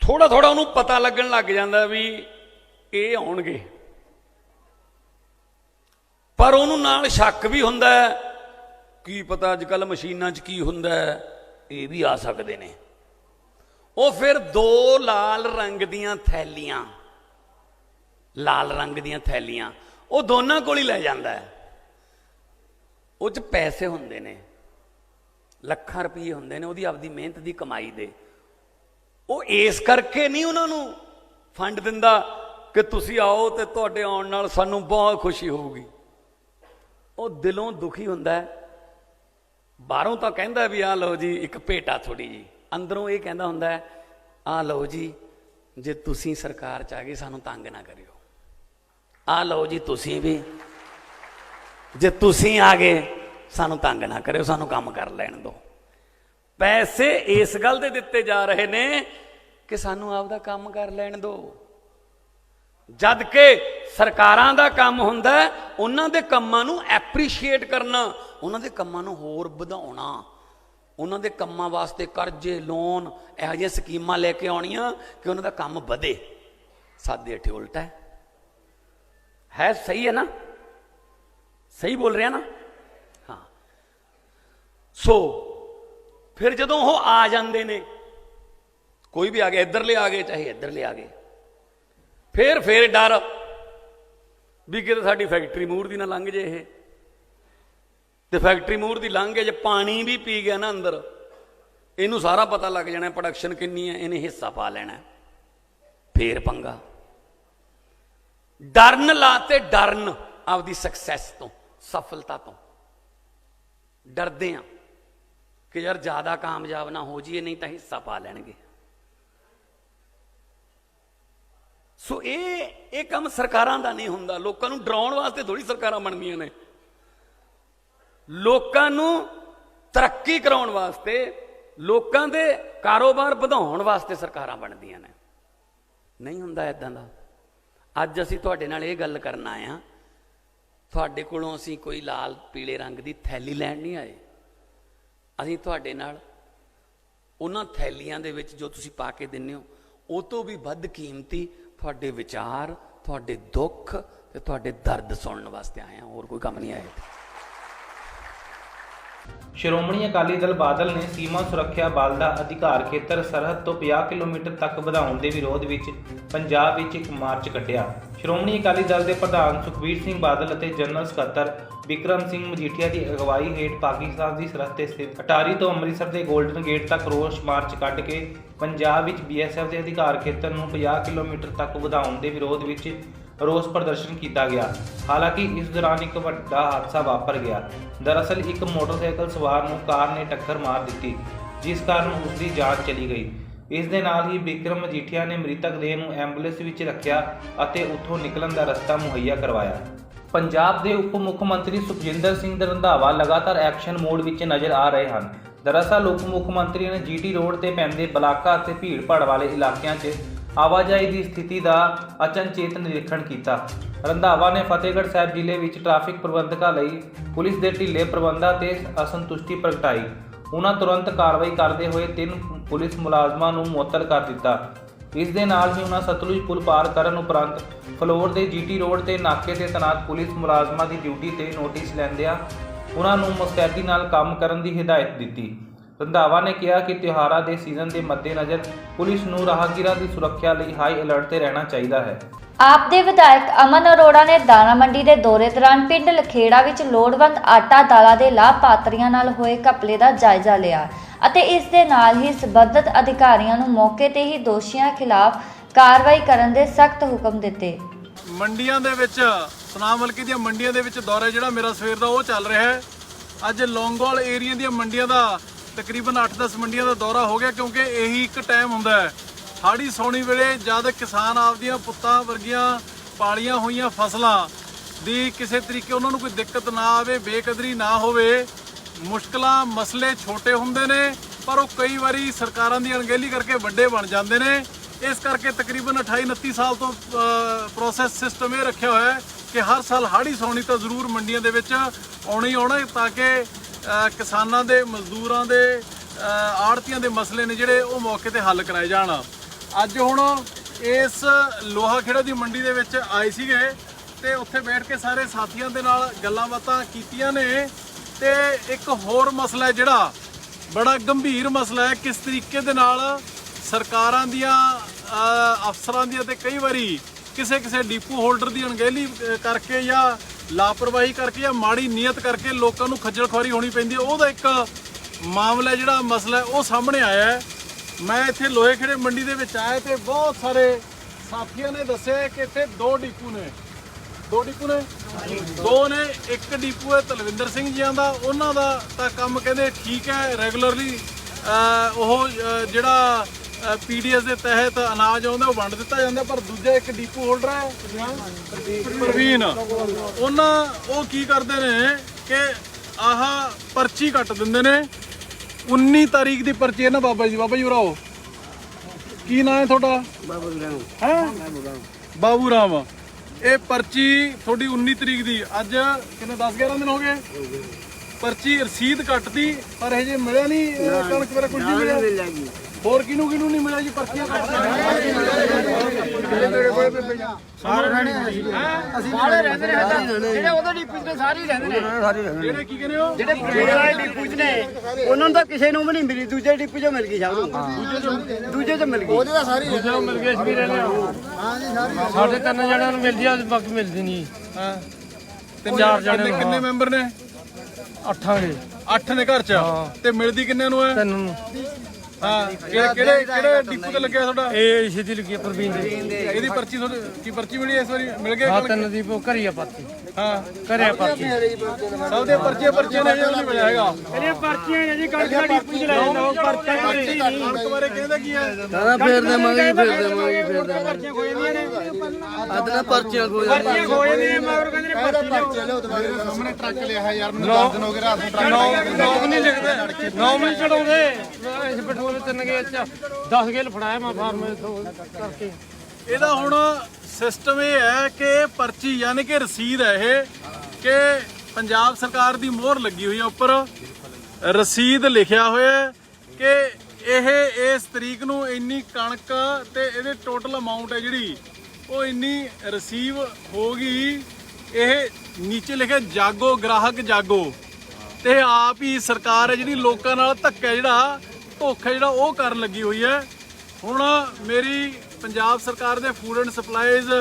थोड़ा थोड़ा उन्होंने पता लगन लग जाता भी ये आउणगे, पर उन्होंने नाल शक भी हुंदा है की पता अजकल मशीनां च की हुंदा है, ये भी आ सकते ने। वो फिर 2 लाल रंग दियां थैलियां, लाल रंग दियां थैलियां वो दोनों को ही लै जाता है। उस पैसे हुंदे ने, ਲੱਖਾਂ रुपये हुंदे ने, ਉਹਦੀ ਆਪਦੀ ਮਿਹਨਤ ਦੀ ਕਮਾਈ ਦੇ। ਉਹ ਇਸ ਕਰਕੇ नहीं उन्होंने फंड दिंदा कि तुसी आओ तो तुहाडे आउण नाल सानू बहुत खुशी होगी। वो दिलों दुखी हुंदा है, बाहरों तो कहंदा भी आ लो जी एक भेटा थोड़ी जी, अंदरों ये कहंदा हुंदा है आ लो जी जे तुसी सरकार च आ गए सानू तंग ना करियो, आ लो जी तुसी भी जे तुसी आ गए ਸਾਨੂੰ ਤੰਗ ਨਾ ਕਰਿਓ, ਸਾਨੂੰ ਕੰਮ ਕਰ ਲੈਣ ਦਿਓ। ਪੈਸੇ ਇਸ ਗੱਲ ਦੇ ਦਿੱਤੇ ਜਾ ਰਹੇ ਨੇ ਕਿ ਸਾਨੂੰ ਆਪਦਾ ਕੰਮ ਕਰ ਲੈਣ ਦਿਓ, ਜਦ ਕਿ ਸਰਕਾਰਾਂ ਦਾ ਕੰਮ ਹੁੰਦਾ ਉਹਨਾਂ ਦੇ ਕੰਮਾਂ ਨੂੰ ਐਪਰੀਸ਼ੀਏਟ ਕਰਨਾ, ਉਹਨਾਂ ਦੇ ਕੰਮਾਂ ਨੂੰ ਹੋਰ ਵਧਾਉਣਾ, ਉਹਨਾਂ ਦੇ ਕੰਮਾਂ ਵਾਸਤੇ ਕਰਜ਼ੇ ਲੋਨ ਇਹੋ ਜਿਹੀਆਂ ਸਕੀਮਾਂ ਲੈ ਕੇ ਆਉਣੀਆਂ ਕਿ ਉਹਨਾਂ ਦਾ ਕੰਮ ਵਧੇ। ਸਾਡੇ ਇੱਥੇ ਉਲਟਾ ਹੈ। ਸਹੀ ਹੈ ਨਾ? ਸਹੀ ਬੋਲ ਰਿਹਾ ਨਾ? ਹਾਂ। ਸੋ ਫਿਰ ਜਦੋਂ ਉਹ ਆ ਜਾਂਦੇ ਨੇ, ਕੋਈ ਵੀ ਆ ਗਿਆ, ਇੱਧਰਲੇ ਆ ਗਏ ਚਾਹੇ ਇੱਧਰਲੇ ਆ ਗਏ, ਫਿਰ ਡਰ ਵੀ ਕਿਤੇ ਸਾਡੀ ਫੈਕਟਰੀ ਮੂਹਰ ਦੀ ਨਾ ਲੰਘ ਜੇ ਇਹ, ਤੇ ਫੈਕਟਰੀ ਮੂਹਰ ਦੀ ਲੰਘ ਕੇ ਜੇ ਪਾਣੀ ਵੀ ਪੀ ਗਿਆ ਨਾ ਅੰਦਰ, ਇਹਨੂੰ ਸਾਰਾ ਪਤਾ ਲੱਗ ਜਾਣਾ ਪ੍ਰੋਡਕਸ਼ਨ ਕਿੰਨੀ ਹੈ, ਇਹਨੇ ਹਿੱਸਾ ਪਾ ਲੈਣਾ, ਫੇਰ ਪੰਗਾ। ਡਰਨ ਲਾਤੇ, ਡਰਨ ਆਪਦੀ ਸਕਸੈਸ ਤੋਂ, ਸਫਲਤਾ ਤੋਂ ਡਰਦੇ ਆ ਕਿ ਯਾਰ ਜ਼ਿਆਦਾ ਕਾਮਯਾਬ ਨਾ ਹੋ ਜਾਈਏ, ਨਹੀਂ ਤਾਂ ਹਿੱਸਾ ਪਾ ਲੈਣਗੇ। ਸੋ ਇਹ ਕੰਮ ਸਰਕਾਰਾਂ ਦਾ ਨਹੀਂ ਹੁੰਦਾ। ਲੋਕਾਂ ਨੂੰ ਡਰਾਉਣ ਵਾਸਤੇ ਥੋੜੀ ਸਰਕਾਰਾਂ ਬਣਦੀਆਂ ਨੇ, ਲੋਕਾਂ ਨੂੰ ਤਰੱਕੀ ਕਰਾਉਣ ਵਾਸਤੇ, ਲੋਕਾਂ ਦੇ ਕਾਰੋਬਾਰ ਵਧਾਉਣ ਵਾਸਤੇ ਸਰਕਾਰਾਂ ਬਣਦੀਆਂ ਨੇ। ਨਹੀਂ ਹੁੰਦਾ ਇਦਾਂ ਦਾ। ਅੱਜ ਅਸੀਂ ਤੁਹਾਡੇ ਨਾਲ ਇਹ ਗੱਲ ਕਰਨ ਆਏ ਹਾਂ, ਤੁਹਾਡੇ ਕੋਲੋਂ ਅਸੀਂ ਕੋਈ ਲਾਲ ਪੀਲੇ ਰੰਗ ਦੀ ਥੈਲੀ ਲੈਣ ਨਹੀਂ ਆਏ। ਅਸੀਂ ਤੁਹਾਡੇ ਨਾਲ ਉਹਨਾਂ ਥੈਲੀਆਂ ਦੇ ਵਿੱਚ ਜੋ ਤੁਸੀਂ ਪਾ ਕੇ ਦਿੰਦੇ ਹੋ, ਉਹ ਤੋਂ ਵੀ ਵੱਧ ਕੀਮਤੀ ਤੁਹਾਡੇ ਵਿਚਾਰ, ਤੁਹਾਡੇ ਦੁੱਖ ਤੇ ਤੁਹਾਡੇ ਦਰਦ ਸੁਣਨ ਵਾਸਤੇ ਆਏ ਹਾਂ, ਹੋਰ ਕੋਈ ਕੰਮ ਨਹੀਂ ਆਇਆ। ਸ਼੍ਰੋਮਣੀ ਅਕਾਲੀ ਦਲ ਬਾਦਲ ਨੇ ਸੀਮਾ ਸੁਰੱਖਿਆ ਬਲ ਦਾ ਅਧਿਕਾਰ ਖੇਤਰ ਸਰਹੱਦ ਤੋਂ 50 ਕਿਲੋਮੀਟਰ ਤੱਕ ਵਧਾਉਣ ਦੇ ਵਿਰੋਧ ਵਿੱਚ ਪੰਜਾਬ ਵਿੱਚ ਇੱਕ ਮਾਰਚ ਕੱਢਿਆ। ਸ਼੍ਰੋਮਣੀ ਅਕਾਲੀ ਦਲ ਦੇ ਪ੍ਰਧਾਨ ਸੁਖਬੀਰ ਸਿੰਘ ਬਾਦਲ ਅਤੇ ਜਨਰਲ ਸਕੱਤਰ ਬਿਕਰਮ ਸਿੰਘ ਮਜੀਠੀਆ ਦੀ ਅਗਵਾਈ ਹੇਠ ਪਾਕਿਸਤਾਨ ਦੀ ਸਰਹੱਦ ਤੇ ਸਥਿਤ ਅਟਾਰੀ ਤੋਂ ਅੰਮ੍ਰਿਤਸਰ ਦੇ ਗੋਲਡਨ ਗੇਟ ਤੱਕ ਰੋਸ ਮਾਰਚ ਕੱਢ ਕੇ ਪੰਜਾਬ ਵਿੱਚ BSF ਦੇ ਅਧਿਕਾਰ ਖੇਤਰ ਨੂੰ 50 ਕਿਲੋਮੀਟਰ ਤੱਕ ਵਧਾਉਣ ਦੇ ਵਿਰੋਧ ਵਿੱਚ ਰੋਸ ਪ੍ਰਦਰਸ਼ਨ ਕੀਤਾ ਗਿਆ। ਹਾਲਾਂਕਿ ਇਸ ਦੌਰਾਨ ਇੱਕ ਵੱਡਾ ਹਾਦਸਾ ਵਾਪਰ ਗਿਆ। ਦਰਅਸਲ ਇੱਕ ਮੋਟਰਸਾਈਕਲ ਸਵਾਰ ਨੂੰ ਕਾਰ ਨੇ ਟੱਕਰ ਮਾਰ ਦਿੱਤੀ, ਜਿਸ ਕਾਰਨ ਉਸ ਦੀ ਜਾਨ ਚਲੀ ਗਈ। ਇਸ ਦੇ ਨਾਲ ਹੀ ਬਿਕਰਮ ਮਜੀਠੀਆ ਨੇ ਮ੍ਰਿਤਕ ਦੇਹ ਨੂੰ ਐਂਬੂਲੈਂਸ ਵਿੱਚ ਰੱਖਿਆ ਅਤੇ ਉੱਥੋਂ ਨਿਕਲਣ ਦਾ ਰਸਤਾ ਮੁਹੱਈਆ ਕਰਵਾਇਆ। ਪੰਜਾਬ ਦੇ ਉਪ ਮੁੱਖ ਮੰਤਰੀ ਸੁਖਜਿੰਦਰ ਸਿੰਘ ਰੰਧਾਵਾ ਲਗਾਤਾਰ ਐਕਸ਼ਨ ਮੋਡ ਵਿੱਚ ਨਜ਼ਰ ਆ ਰਹੇ ਹਨ। ਦਰਅਸਲ ਉਪ ਮੁੱਖ ਮੰਤਰੀ ਨੇ GT ਰੋਡ ਤੇ ਪੈਂਦੇ ਬਲਾਕਾ ਅਤੇ ਭੀੜ-ਭਾੜ ਵਾਲੇ ਇਲਾਕਿਆਂ 'ਚ ਆਵਾਜਾਈ ਦੀ ਸਥਿਤੀ ਦਾ ਅਚਨਚੇਤ ਨਿਰੀਖਣ ਕੀਤਾ। ਰੰਧਾਵਾ ਨੇ ਫਤਿਹਗੜ੍ਹ ਸਾਹਿਬ ਜ਼ਿਲ੍ਹੇ ਵਿੱਚ ਟ੍ਰੈਫਿਕ ਪ੍ਰਬੰਧਕਾਂ ਲਈ ਪੁਲਿਸ ਦੇ ਢਿੱਲੇ ਪ੍ਰਬੰਧਾਂ ਤੇ ਅਸੰਤੁਸ਼ਟੀ ਪ੍ਰਗਟਾਈ। ਉਹਨਾਂ ਤੁਰੰਤ ਕਾਰਵਾਈ ਕਰਦੇ ਹੋਏ 3 ਪੁਲਿਸ ਮੁਲਾਜ਼ਮਾਂ ਨੂੰ ਮੁਅੱਤਲ ਕਰ ਦਿੱਤਾ। ਇਸ ਦੇ ਨਾਲ ਹੀ ਉਹਨਾਂ ਸਤਲੁਜ ਪੁਲ ਪਾਰ ਕਰਨ ਉਪਰੰਤ ਫਲੋਰ ਦੇ GT ਰੋਡ ਤੇ ਨਾਕੇ ਤੇ ਤੈਨਾਤ ਪੁਲਿਸ ਮੁਲਾਜ਼ਮਾਂ ਦੀ ਡਿਊਟੀ ਤੇ ਨੋਟਿਸ ਲੈਂਦਿਆਂ ਉਹਨਾਂ ਨੂੰ ਮੁਸਤੈਦੀ ਨਾਲ ਕੰਮ ਕਰਨ ਦੀ ਹਦਾਇਤ ਦਿੱਤੀ। ਰੰਧਾਵਾ ਨੇ ਕਿਹਾ ਕਿ ਤਿਉਹਾਰਾਂ ਦੇ ਸੀਜ਼ਨ ਦੇ ਮੱਦੇਨਜ਼ਰ ਪੁਲਿਸ ਨੂੰ ਰਾਹਗੀਰਾਂ ਦੀ ਸੁਰੱਖਿਆ ਲਈ ਹਾਈ ਅਲਰਟ ਤੇ ਰਹਿਣਾ ਚਾਹੀਦਾ ਹੈ। ਆਪ ਦੇ ਵਿਧਾਇਕ ਅਮਨ ਅਰੋੜਾ ਨੇ ਦਾਣਾ ਮੰਡੀ ਦੇ ਦੌਰੇ ਦੌਰਾਨ ਪਿੰਡ ਲਖੇੜਾ ਵਿੱਚ ਲੋੜਵੰਦ ਆਟਾ ਦਾਲਾਂ ਦੇ ਲਾਭਪਾਤਰੀਆਂ ਨਾਲ ਹੋਏ ਘਪਲੇ ਦਾ ਜਾਇਜ਼ਾ ਲਿਆ ਅਤੇ ਇਸ ਦੇ ਨਾਲ ਹੀ ਸਬੰਧਤ ਅਧਿਕਾਰੀਆਂ ਨੂੰ ਮੌਕੇ ਤੇ ਹੀ ਦੋਸ਼ੀਆਂ ਖਿਲਾਫ ਕਾਰਵਾਈ ਕਰਨ ਦੇ ਸਖਤ ਹੁਕਮ ਦਿੱਤੇ। ਮੰਡੀਆਂ ਦੇ ਵਿੱਚ ਸੁਨਾਮ ਹਲਕੇ ਦੀਆਂ ਮੰਡੀਆਂ ਦੇ ਵਿੱਚ ਦੌਰਾ ਜਿਹੜਾ ਮੇਰਾ ਸਵੇਰ ਦਾ ਉਹ ਚੱਲ ਰਿਹਾ ਹੈ। ਅੱਜ ਲੌਂਗੋਵਾਲ ਏਰੀਆ ਦੀਆਂ ਮੰਡੀਆਂ ਦਾ ਤਕਰੀਬਨ 8-10 ਮੰਡੀਆਂ ਦਾ ਦੌਰਾ ਹੋ ਗਿਆ, ਕਿਉਂਕਿ ਇਹੀ ਇੱਕ ਟਾਈਮ ਹੁੰਦਾ ਹੈ ਹਾੜੀ ਸੌਣੀ ਵੇਲੇ ਜਦ ਕਿਸਾਨ ਆਪਦੀਆਂ ਪੁੱਤਾਂ ਵਰਗੀਆਂ ਪਾਲੀਆਂ ਹੋਈਆਂ ਫਸਲਾਂ ਦੀ ਕਿਸੇ ਤਰੀਕੇ ਉਹਨਾਂ ਨੂੰ ਕੋਈ ਦਿੱਕਤ ਨਾ ਆਵੇ, ਬੇਕਦਰੀ ਨਾ ਹੋਵੇ। ਮੁਸ਼ਕਲਾਂ ਮਸਲੇ ਛੋਟੇ ਹੁੰਦੇ ਨੇ ਪਰ ਉਹ ਕਈ ਵਾਰੀ ਸਰਕਾਰਾਂ ਦੀ ਅਣਗਹਿਲੀ ਕਰਕੇ ਵੱਡੇ ਬਣ ਜਾਂਦੇ ਨੇ। ਇਸ ਕਰਕੇ ਤਕਰੀਬਨ 28-29 ਸਾਲ ਤੋਂ ਪ੍ਰੋਸੈਸ ਸਿਸਟਮ ਇਹ ਰੱਖਿਆ ਹੋਇਆ ਹੈ ਕਿ ਹਰ ਸਾਲ ਹਾੜੀ ਸੌਣੀ ਤਾਂ ਜ਼ਰੂਰ ਮੰਡੀਆਂ ਦੇ ਵਿੱਚ ਆਉਣਾ ਹੀ ਆਉਣਾ, ਤਾਂ ਕਿ ਕਿਸਾਨਾਂ ਦੇ, ਮਜ਼ਦੂਰਾਂ ਦੇ, ਆੜ੍ਹਤੀਆਂ ਦੇ ਮਸਲੇ ਨੇ ਜਿਹੜੇ ਉਹ ਮੌਕੇ ਤੇ ਹੱਲ ਕਰਾਏ ਜਾਣ। ਅੱਜ ਹੁਣ ਇਸ ਲੋਹਾ ਖੇੜਾ ਦੀ ਮੰਡੀ ਦੇ ਵਿੱਚ ਆਏ ਸੀਗੇ ਤੇ ਉੱਥੇ ਬੈਠ ਕੇ ਸਾਰੇ ਸਾਥੀਆਂ ਦੇ ਨਾਲ ਗੱਲਾਂ ਬਾਤਾਂ ਕੀਤੀਆਂ ਨੇ। ਤੇ ਇੱਕ ਹੋਰ ਮਸਲਾ ਹੈ ਜਿਹੜਾ ਬੜਾ ਗੰਭੀਰ ਮਸਲਾ ਹੈ, ਕਿਸ ਤਰੀਕੇ ਦੇ ਨਾਲ ਸਰਕਾਰਾਂ ਦੀਆਂ, ਅਫਸਰਾਂ ਦੀਆਂ ਤੇ ਕਈ ਵਾਰੀ ਕਿਸੇ ਡੀਪੂ ਹੋਲਡਰ ਦੀ ਅਣਗਹਿਲੀ ਕਰਕੇ ਜਾਂ ਲਾਪਰਵਾਹੀ ਕਰਕੇ ਜਾਂ ਮਾੜੀ ਨੀਅਤ ਕਰਕੇ ਲੋਕਾਂ ਨੂੰ ਖੱਜਲ ਖੁਆਰੀ ਹੋਣੀ ਪੈਂਦੀ ਹੈ। ਉਹਦਾ ਇੱਕ ਮਾਮਲਾ ਜਿਹੜਾ ਮਸਲਾ ਉਹ ਸਾਹਮਣੇ ਆਇਆ ਹੈ। ਮੈਂ ਇੱਥੇ ਲੋਹੇ ਖੇੜੇ ਮੰਡੀ ਦੇ ਵਿੱਚ ਆਇਆ ਤੇ ਬਹੁਤ ਸਾਰੇ ਸਾਥੀਆਂ ਨੇ ਦੱਸਿਆ ਕਿ ਇੱਥੇ 2 ਡੀਪੂ ਨੇ। 2 ਡੀਪੂ ਨੇ, 2 ਨੇ। ਇੱਕ ਡੀਪੂ ਹੈ ਤਲਵਿੰਦਰ ਸਿੰਘ ਜੀਆਂ ਦਾ, ਉਹਨਾਂ ਦਾ ਤਾਂ ਕੰਮ ਕਹਿੰਦੇ ਠੀਕ ਹੈ, ਰੈਗੂਲਰਲੀ ਉਹ ਜਿਹੜਾ PDS ਦੇ ਤਹਿਤ ਅਨਾਜ ਆਉਂਦਾ ਉਹ ਵੰਡ ਦਿੱਤਾ ਜਾਂਦਾ। ਪਰ ਦੂਜਾ ਇੱਕ ਡੀਪੂ ਹੋਲਡਰ ਹੈ ਪ੍ਰਵੀਨ, ਉਹ ਕੀ ਕਰਦੇ ਨੇ ਕਿ ਆਹ ਪਰਚੀ ਕੱਟ ਦਿੰਦੇ ਨੇ 19 ਤਾਰੀਖ ਦੀ ਪਰਚੀ ਹੈ ਨਾ ਬਾਬਾ ਜੀ ਉਰਾਓ ਕੀ ਨਾਂ ਹੈ ਤੁਹਾਡਾ ਬਾਬੂ ਰਾਮ ਇਹ ਪਰਚੀ ਤੁਹਾਡੀ 19 ਤਰੀਕ ਦੀ ਅੱਜ ਕਿੰਨੇ 10-11 ਦਿਨ ਹੋ ਗਏ ਪਰਚੀ ਰਸੀਦ ਕੱਟਦੀ ਪਰ ਹਜੇ ਮਿਲਿਆ ਨਹੀਂ ਕਣਕ ਵਗੈਰਾ ਕੁਝ ਨਹੀਂ ਮਿਲਿਆ ਹੋਰ ਕਿਹਨੂੰ ਨਹੀਂ ਮਿਲਿਆ ਜੀ ਪਰਚੀਆਂ ਸਾਰੇ ਰਹਿੰਦੇ ਨੇ ਜਿਹੜੇ ਉਹਦੇ ਡਿਪੂ ਚ ਸਾਰੇ ਰਹਿੰਦੇ ਨੇ ਜਿਹੜੇ ਕੀ ਕਹਿੰਦੇ ਹੋ ਜਿਹੜੇ ਪੁਰਾਣੇ ਵਾਲੇ ਡਿਪੂ ਚ ਨੇ ਉਹਨਾਂ ਨੂੰ ਤਾਂ ਕਿਸੇ ਨੂੰ ਵੀ ਨਹੀਂ ਮਿਲੀ ਦੂਜੇ ਡਿਪੂ ਚ ਮਿਲ ਗਈ ਸਭ ਨੂੰ ਦੂਜੇ ਚ ਮਿਲ ਗਈ ਉਹਦੇ ਤਾਂ ਸਾਰੀ ਦੂਜੇ ਨੂੰ ਮਿਲ ਗਈ ਅਸੀਂ ਰਹਿੰਦੇ ਹਾਂ ਜੀ ਸਾਰੀ ਸਾਡੇ 3 ਜਣਿਆਂ ਨੂੰ ਮਿਲਦੀ ਆ ਬਾਕੀ ਮਿਲਦੀ ਨਹੀਂ ਹਾਂ ਤੇ 4 ਜਣੇ ਕਿੰਨੇ ਮੈਂਬਰ ਨੇ 8 ਨੇ ਘਰ ਚ ਤੇ ਮਿਲਦੀ ਕਿੰਨੇ ਨੂੰ ਹੈ 3 ਨੂੰ ਹਾਂ ਕਿਹੜੇ ਡਿਪੂ ਤੇ ਲੱਗਿਆ ਤੁਹਾਡਾ ਇਹ ਸਿੱਧੀ ਲੱਗੀ ਪ੍ਰਵੀਨ ਦੇ ਇਹਦੀ ਪਰਚੀ ਤੁਹਾਡੀ ਕੀ ਪਰਚੀ ਮਿਲੀ ਇਸ ਵਾਰੀ ਮਿਲ ਗਿਆ ਹਾਂ 3 ਦੀ ਘਰੀ ਆ ਪਾਤੀ ਹਾਂ ਘਰੇ ਪਾਤੀ ਸਭ ਦੇ ਪਰਚੀਆਂ ਨੇ ਨਹੀਂ ਮਿਲਿਆ ਹੈਗਾ ਇਹਦੀਆਂ ਪਰਚੀਆਂ ਨੇ ਜੀ ਕਣਕ ਦਾ ਡਿਪੂ ਚ ਲੈ ਜਾਓ ਪਰਚੀਆਂ ਕਣਕ ਬਾਰੇ ਕਹਿੰਦਾ ਕੀ ਹੈ ਕਹਿੰਦਾ ਫੇਰ ਦੇਵਾਂਗੇ ਪਰਚੀਆਂ ਖੋ ਜਾਂਦੀਆਂ ਨੇ ਆਦਨਾ ਪਰਚੀਆਂ ਖੋ ਜਾਂਦੀਆਂ ਨੇ ਮਗਰ ਕਹਿੰਦੇ ਨੇ ਪਰਚੀ ਲਿਓ ਸਾਹਮਣੇ ਟਰੱਕ ਲਿਆ ਯਾਰ ਮੈਨੂੰ 10 ਦਿਨ ਹੋ ਗਏ ਰਾਤ ਨੂੰ ਨੌ ਨਹੀਂ ਲਿਖਦੇ 9 ਮਿੰਟ ਚੜਾਉਂਦੇ ਇਸ ਪੈਟਰੋਲ 3 ਗੇਲ ਚ 10 ਗੇਲ ਫੜਾਇਆ ਮੈਂ ਫਾਰਮ ਕਰਕੇ ਇਹਦਾ ਹੁਣ ਸਿਸਟਮ ਇਹ ਹੈ ਕਿ ਪਰਚੀ ਯਾਨੀ ਕਿ ਰਸੀਦ ਹੈ ਇਹ ਕਿ ਪੰਜਾਬ ਸਰਕਾਰ ਦੀ ਮੋਹਰ ਲੱਗੀ ਹੋਈ ਹੈ ਉੱਪਰ ਰਸੀਦ ਲਿਖਿਆ ਹੋਇਆ ਹੈ ਕਿ ਇਹ ਇਸ ਤਰੀਕ ਨੂੰ ਇੰਨੀ ਕਣਕ ਤੇ ਇਹਦੇ ਟੋਟਲ ਅਮਾਉਂਟ ਹੈ ਜਿਹੜੀ ਉਹ ਇੰਨੀ ਰਿਸੀਵ ਹੋ ਗਈ ਇਹ ਨੀਚੇ ਲਿਖਿਆ ਜਾਗੋ ਗ੍ਰਾਹਕ ਜਾਗੋ ਤੇ ਆਪ ਹੀ ਸਰਕਾਰ ਹੈ ਜਿਹੜੀ ਲੋਕਾਂ ਨਾਲ ਧੱਕਾ ਧੋਖਾ ਜਿਹੜਾ ਉਹ ਕਰਨ ਲੱਗੀ ਹੋਈ ਹੈ ਹੁਣ ਮੇਰੀ ਪੰਜਾਬ ਸਰਕਾਰ ਦੇ ਫੂਡ ਐਂਡ ਸਪਲਾਈਜ਼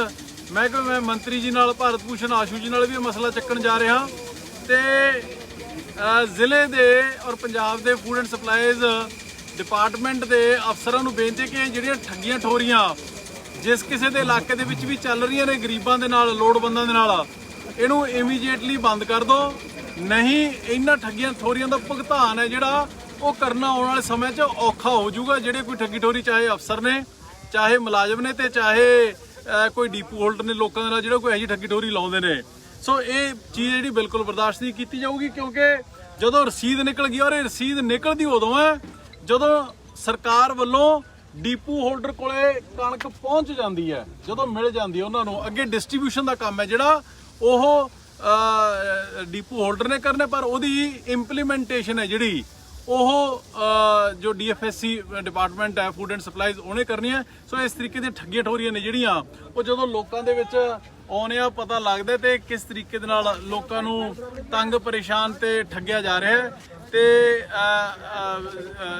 ਮਹਿਕਮੇ ਮੰਤਰੀ ਜੀ ਨਾਲ ਭਾਰਤ ਭੂਸ਼ਣ ਆਸ਼ੂ ਜੀ ਨਾਲ ਵੀ ਇਹ ਮਸਲਾ ਚੱਕਣ ਜਾ ਰਿਹਾ ਤੇ ਜ਼ਿਲ੍ਹੇ ਦੇ ਔਰ ਪੰਜਾਬ ਦੇ ਫੂਡ ਐਂਡ ਸਪਲਾਈਜ਼ ਡਿਪਾਰਟਮੈਂਟ ਦੇ ਅਫਸਰਾਂ ਨੂੰ ਬੇਨਤੀ ਕਿ ਜਿਹੜੀਆਂ ਠੱਗੀਆਂ ਠੋਰੀਆਂ ਜਿਸ ਕਿਸੇ ਦੇ ਇਲਾਕੇ ਦੇ ਵਿੱਚ ਵੀ ਚੱਲ ਰਹੀਆਂ ਨੇ ਗਰੀਬਾਂ ਦੇ ਨਾਲ ਲੋੜਵੰਦਾਂ ਦੇ ਨਾਲ ਇਹਨੂੰ ਇਮੀਡੀਏਟਲੀ ਬੰਦ ਕਰ ਦਿਓ ਨਹੀਂ ਇਹਨਾਂ ਠੱਗੀਆਂ ਠੋਰੀਆਂ ਦਾ ਭੁਗਤਾਨ ਹੈ ਜਿਹੜਾ ਉਹ ਕਰਨਾ ਆਉਣ ਵਾਲੇ ਸਮੇਂ 'ਚ ਔਖਾ ਹੋ ਜਾਊਗਾ ਜਿਹੜੇ ਕੋਈ ਠੱਗੀ ਠੋਰੀ ਚਾਹੇ ਅਫਸਰ ਨੇ ਚਾਹੇ ਮੁਲਾਜ਼ਮ ਨੇ ਤੇ ਚਾਹੇ ਕੋਈ ਡੀਪੂ ਹੋਲਡਰ ਨੇ ਲੋਕਾਂ ਦੇ ਨਾਲ ਜਿਹੜਾ ਕੋਈ ਇਹੋ ਜਿਹੀ ਠੱਗੀ ਠੋਰੀ ਲਾਉਂਦੇ ਨੇ ਸੋ ਇਹ ਚੀਜ਼ ਜਿਹੜੀ ਬਿਲਕੁਲ ਬਰਦਾਸ਼ਤ ਨਹੀਂ ਕੀਤੀ ਜਾਊਗੀ ਕਿਉਂਕਿ ਜਦੋਂ ਰਸੀਦ ਨਿਕਲ ਗਈ ਔਰ ਇਹ ਰਸੀਦ ਨਿਕਲਦੀ ਉਦੋਂ ਹੈ ਜਦੋਂ ਸਰਕਾਰ ਵੱਲੋਂ ਡੀਪੂ ਹੋਲਡਰ ਕੋਲੇ ਕਣਕ ਪਹੁੰਚ ਜਾਂਦੀ ਹੈ ਜਦੋਂ ਮਿਲ ਜਾਂਦੀ ਹੈ ਉਹਨਾਂ ਨੂੰ ਅੱਗੇ ਡਿਸਟ੍ਰੀਬਿਊਸ਼ਨ ਦਾ ਕੰਮ ਹੈ ਜਿਹੜਾ ਉਹ ਡੀਪੂ ਹੋਲਡਰ ਨੇ ਕਰਨਾ ਪਰ ਉਹਦੀ ਇੰਪਲੀਮੈਂਟੇਸ਼ਨ ਹੈ ਜਿਹੜੀ ਉਹ ਜੋ ਡੀਐਫਐਸਸੀ ਡਿਪਾਰਟਮੈਂਟ ਹੈ ਫੂਡ ਐਂਡ ਸਪਲਾਈਜ਼ ਉਹਨੇ ਕਰਨੀ ਹੈ ਸੋ ਇਸ ਤਰੀਕੇ ਦੀਆਂ ਠੱਗੀਆਂ ਠੋਰੀਆਂ ਨੇ ਜਿਹੜੀਆਂ ਉਹ ਜਦੋਂ ਲੋਕਾਂ ਦੇ ਵਿੱਚ ਆਉਣੇ ਆ ਪਤਾ ਲੱਗਦਾ ਤੇ ਕਿਸ ਤਰੀਕੇ ਦੇ ਨਾਲ ਲੋਕਾਂ ਨੂੰ ਤੰਗ ਪਰੇਸ਼ਾਨ ਤੇ ਠੱਗਿਆ ਜਾ ਰਿਹਾ ਹੈ ਤੇ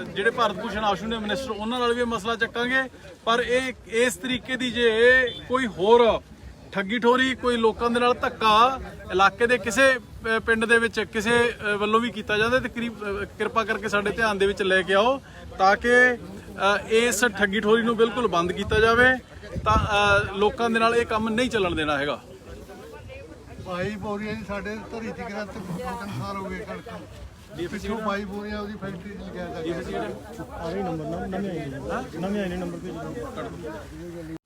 ਜਿਹੜੇ ਭਾਰਤ ਭੂਸ਼ਣ ਆਸ਼ੂ ਨੇ ਮਿਨਿਸਟਰ ਉਹਨਾਂ ਨਾਲ ਵੀ ਇਹ ਮਸਲਾ ਚੱਕਾਂਗੇ ਪਰ ਇਹ ਇਸ ਤਰੀਕੇ ਦੀ ਜੇ ਕੋਈ ਹੋਰ ਠੱਗੀ ਠੋਰੀ ਕੋਈ ਲੋਕਾਂ ਦੇ ਨਾਲ ਧੱਕਾ ਇਲਾਕੇ ਦੇ ਕਿਸੇ ਪਿੰਡ ਦੇ ਵਿੱਚ ਕਿਸੇ ਵੱਲੋਂ ਵੀ ਕੀਤਾ ਜਾਂਦਾ ਤੇ ਕਿਰਪਾ ਕਰਕੇ ਸਾਡੇ ਧਿਆਨ ਦੇ ਵਿੱਚ ਲੈ ਕੇ ਆਓ ਤਾਂ ਕਿ ਇਸ ਠੱਗੀ ਠੋਰੀ ਨੂੰ ਬਿਲਕੁਲ ਬੰਦ ਕੀਤਾ ਜਾਵੇ ਤਾਂ ਲੋਕਾਂ ਦੇ ਨਾਲ ਇਹ ਕੰਮ ਨਹੀਂ ਚੱਲਣ ਦੇਣਾ ਹੈਗਾ ਭਾਈ ਬੋਰੀਆਂ ਜੀ ਸਾਡੇ ਧਰੀ ਦੀ ਗ੍ਰੰਥ 2-3 ਸਾਲ ਹੋ ਗਏ ਕਣਕ ਡੀਐਫਸੀ ਨੂੰ ਭਾਈ ਬੋਰੀਆਂ ਉਹਦੀ ਫੈਕਟਰੀ ਚ ਲਗਾਇਆ ਡੀਐਫਸੀ ਨੰਬਰ ਨਵੇਂ ਆਏ ਨੇ ਨੰਬਰ ਭੇਜ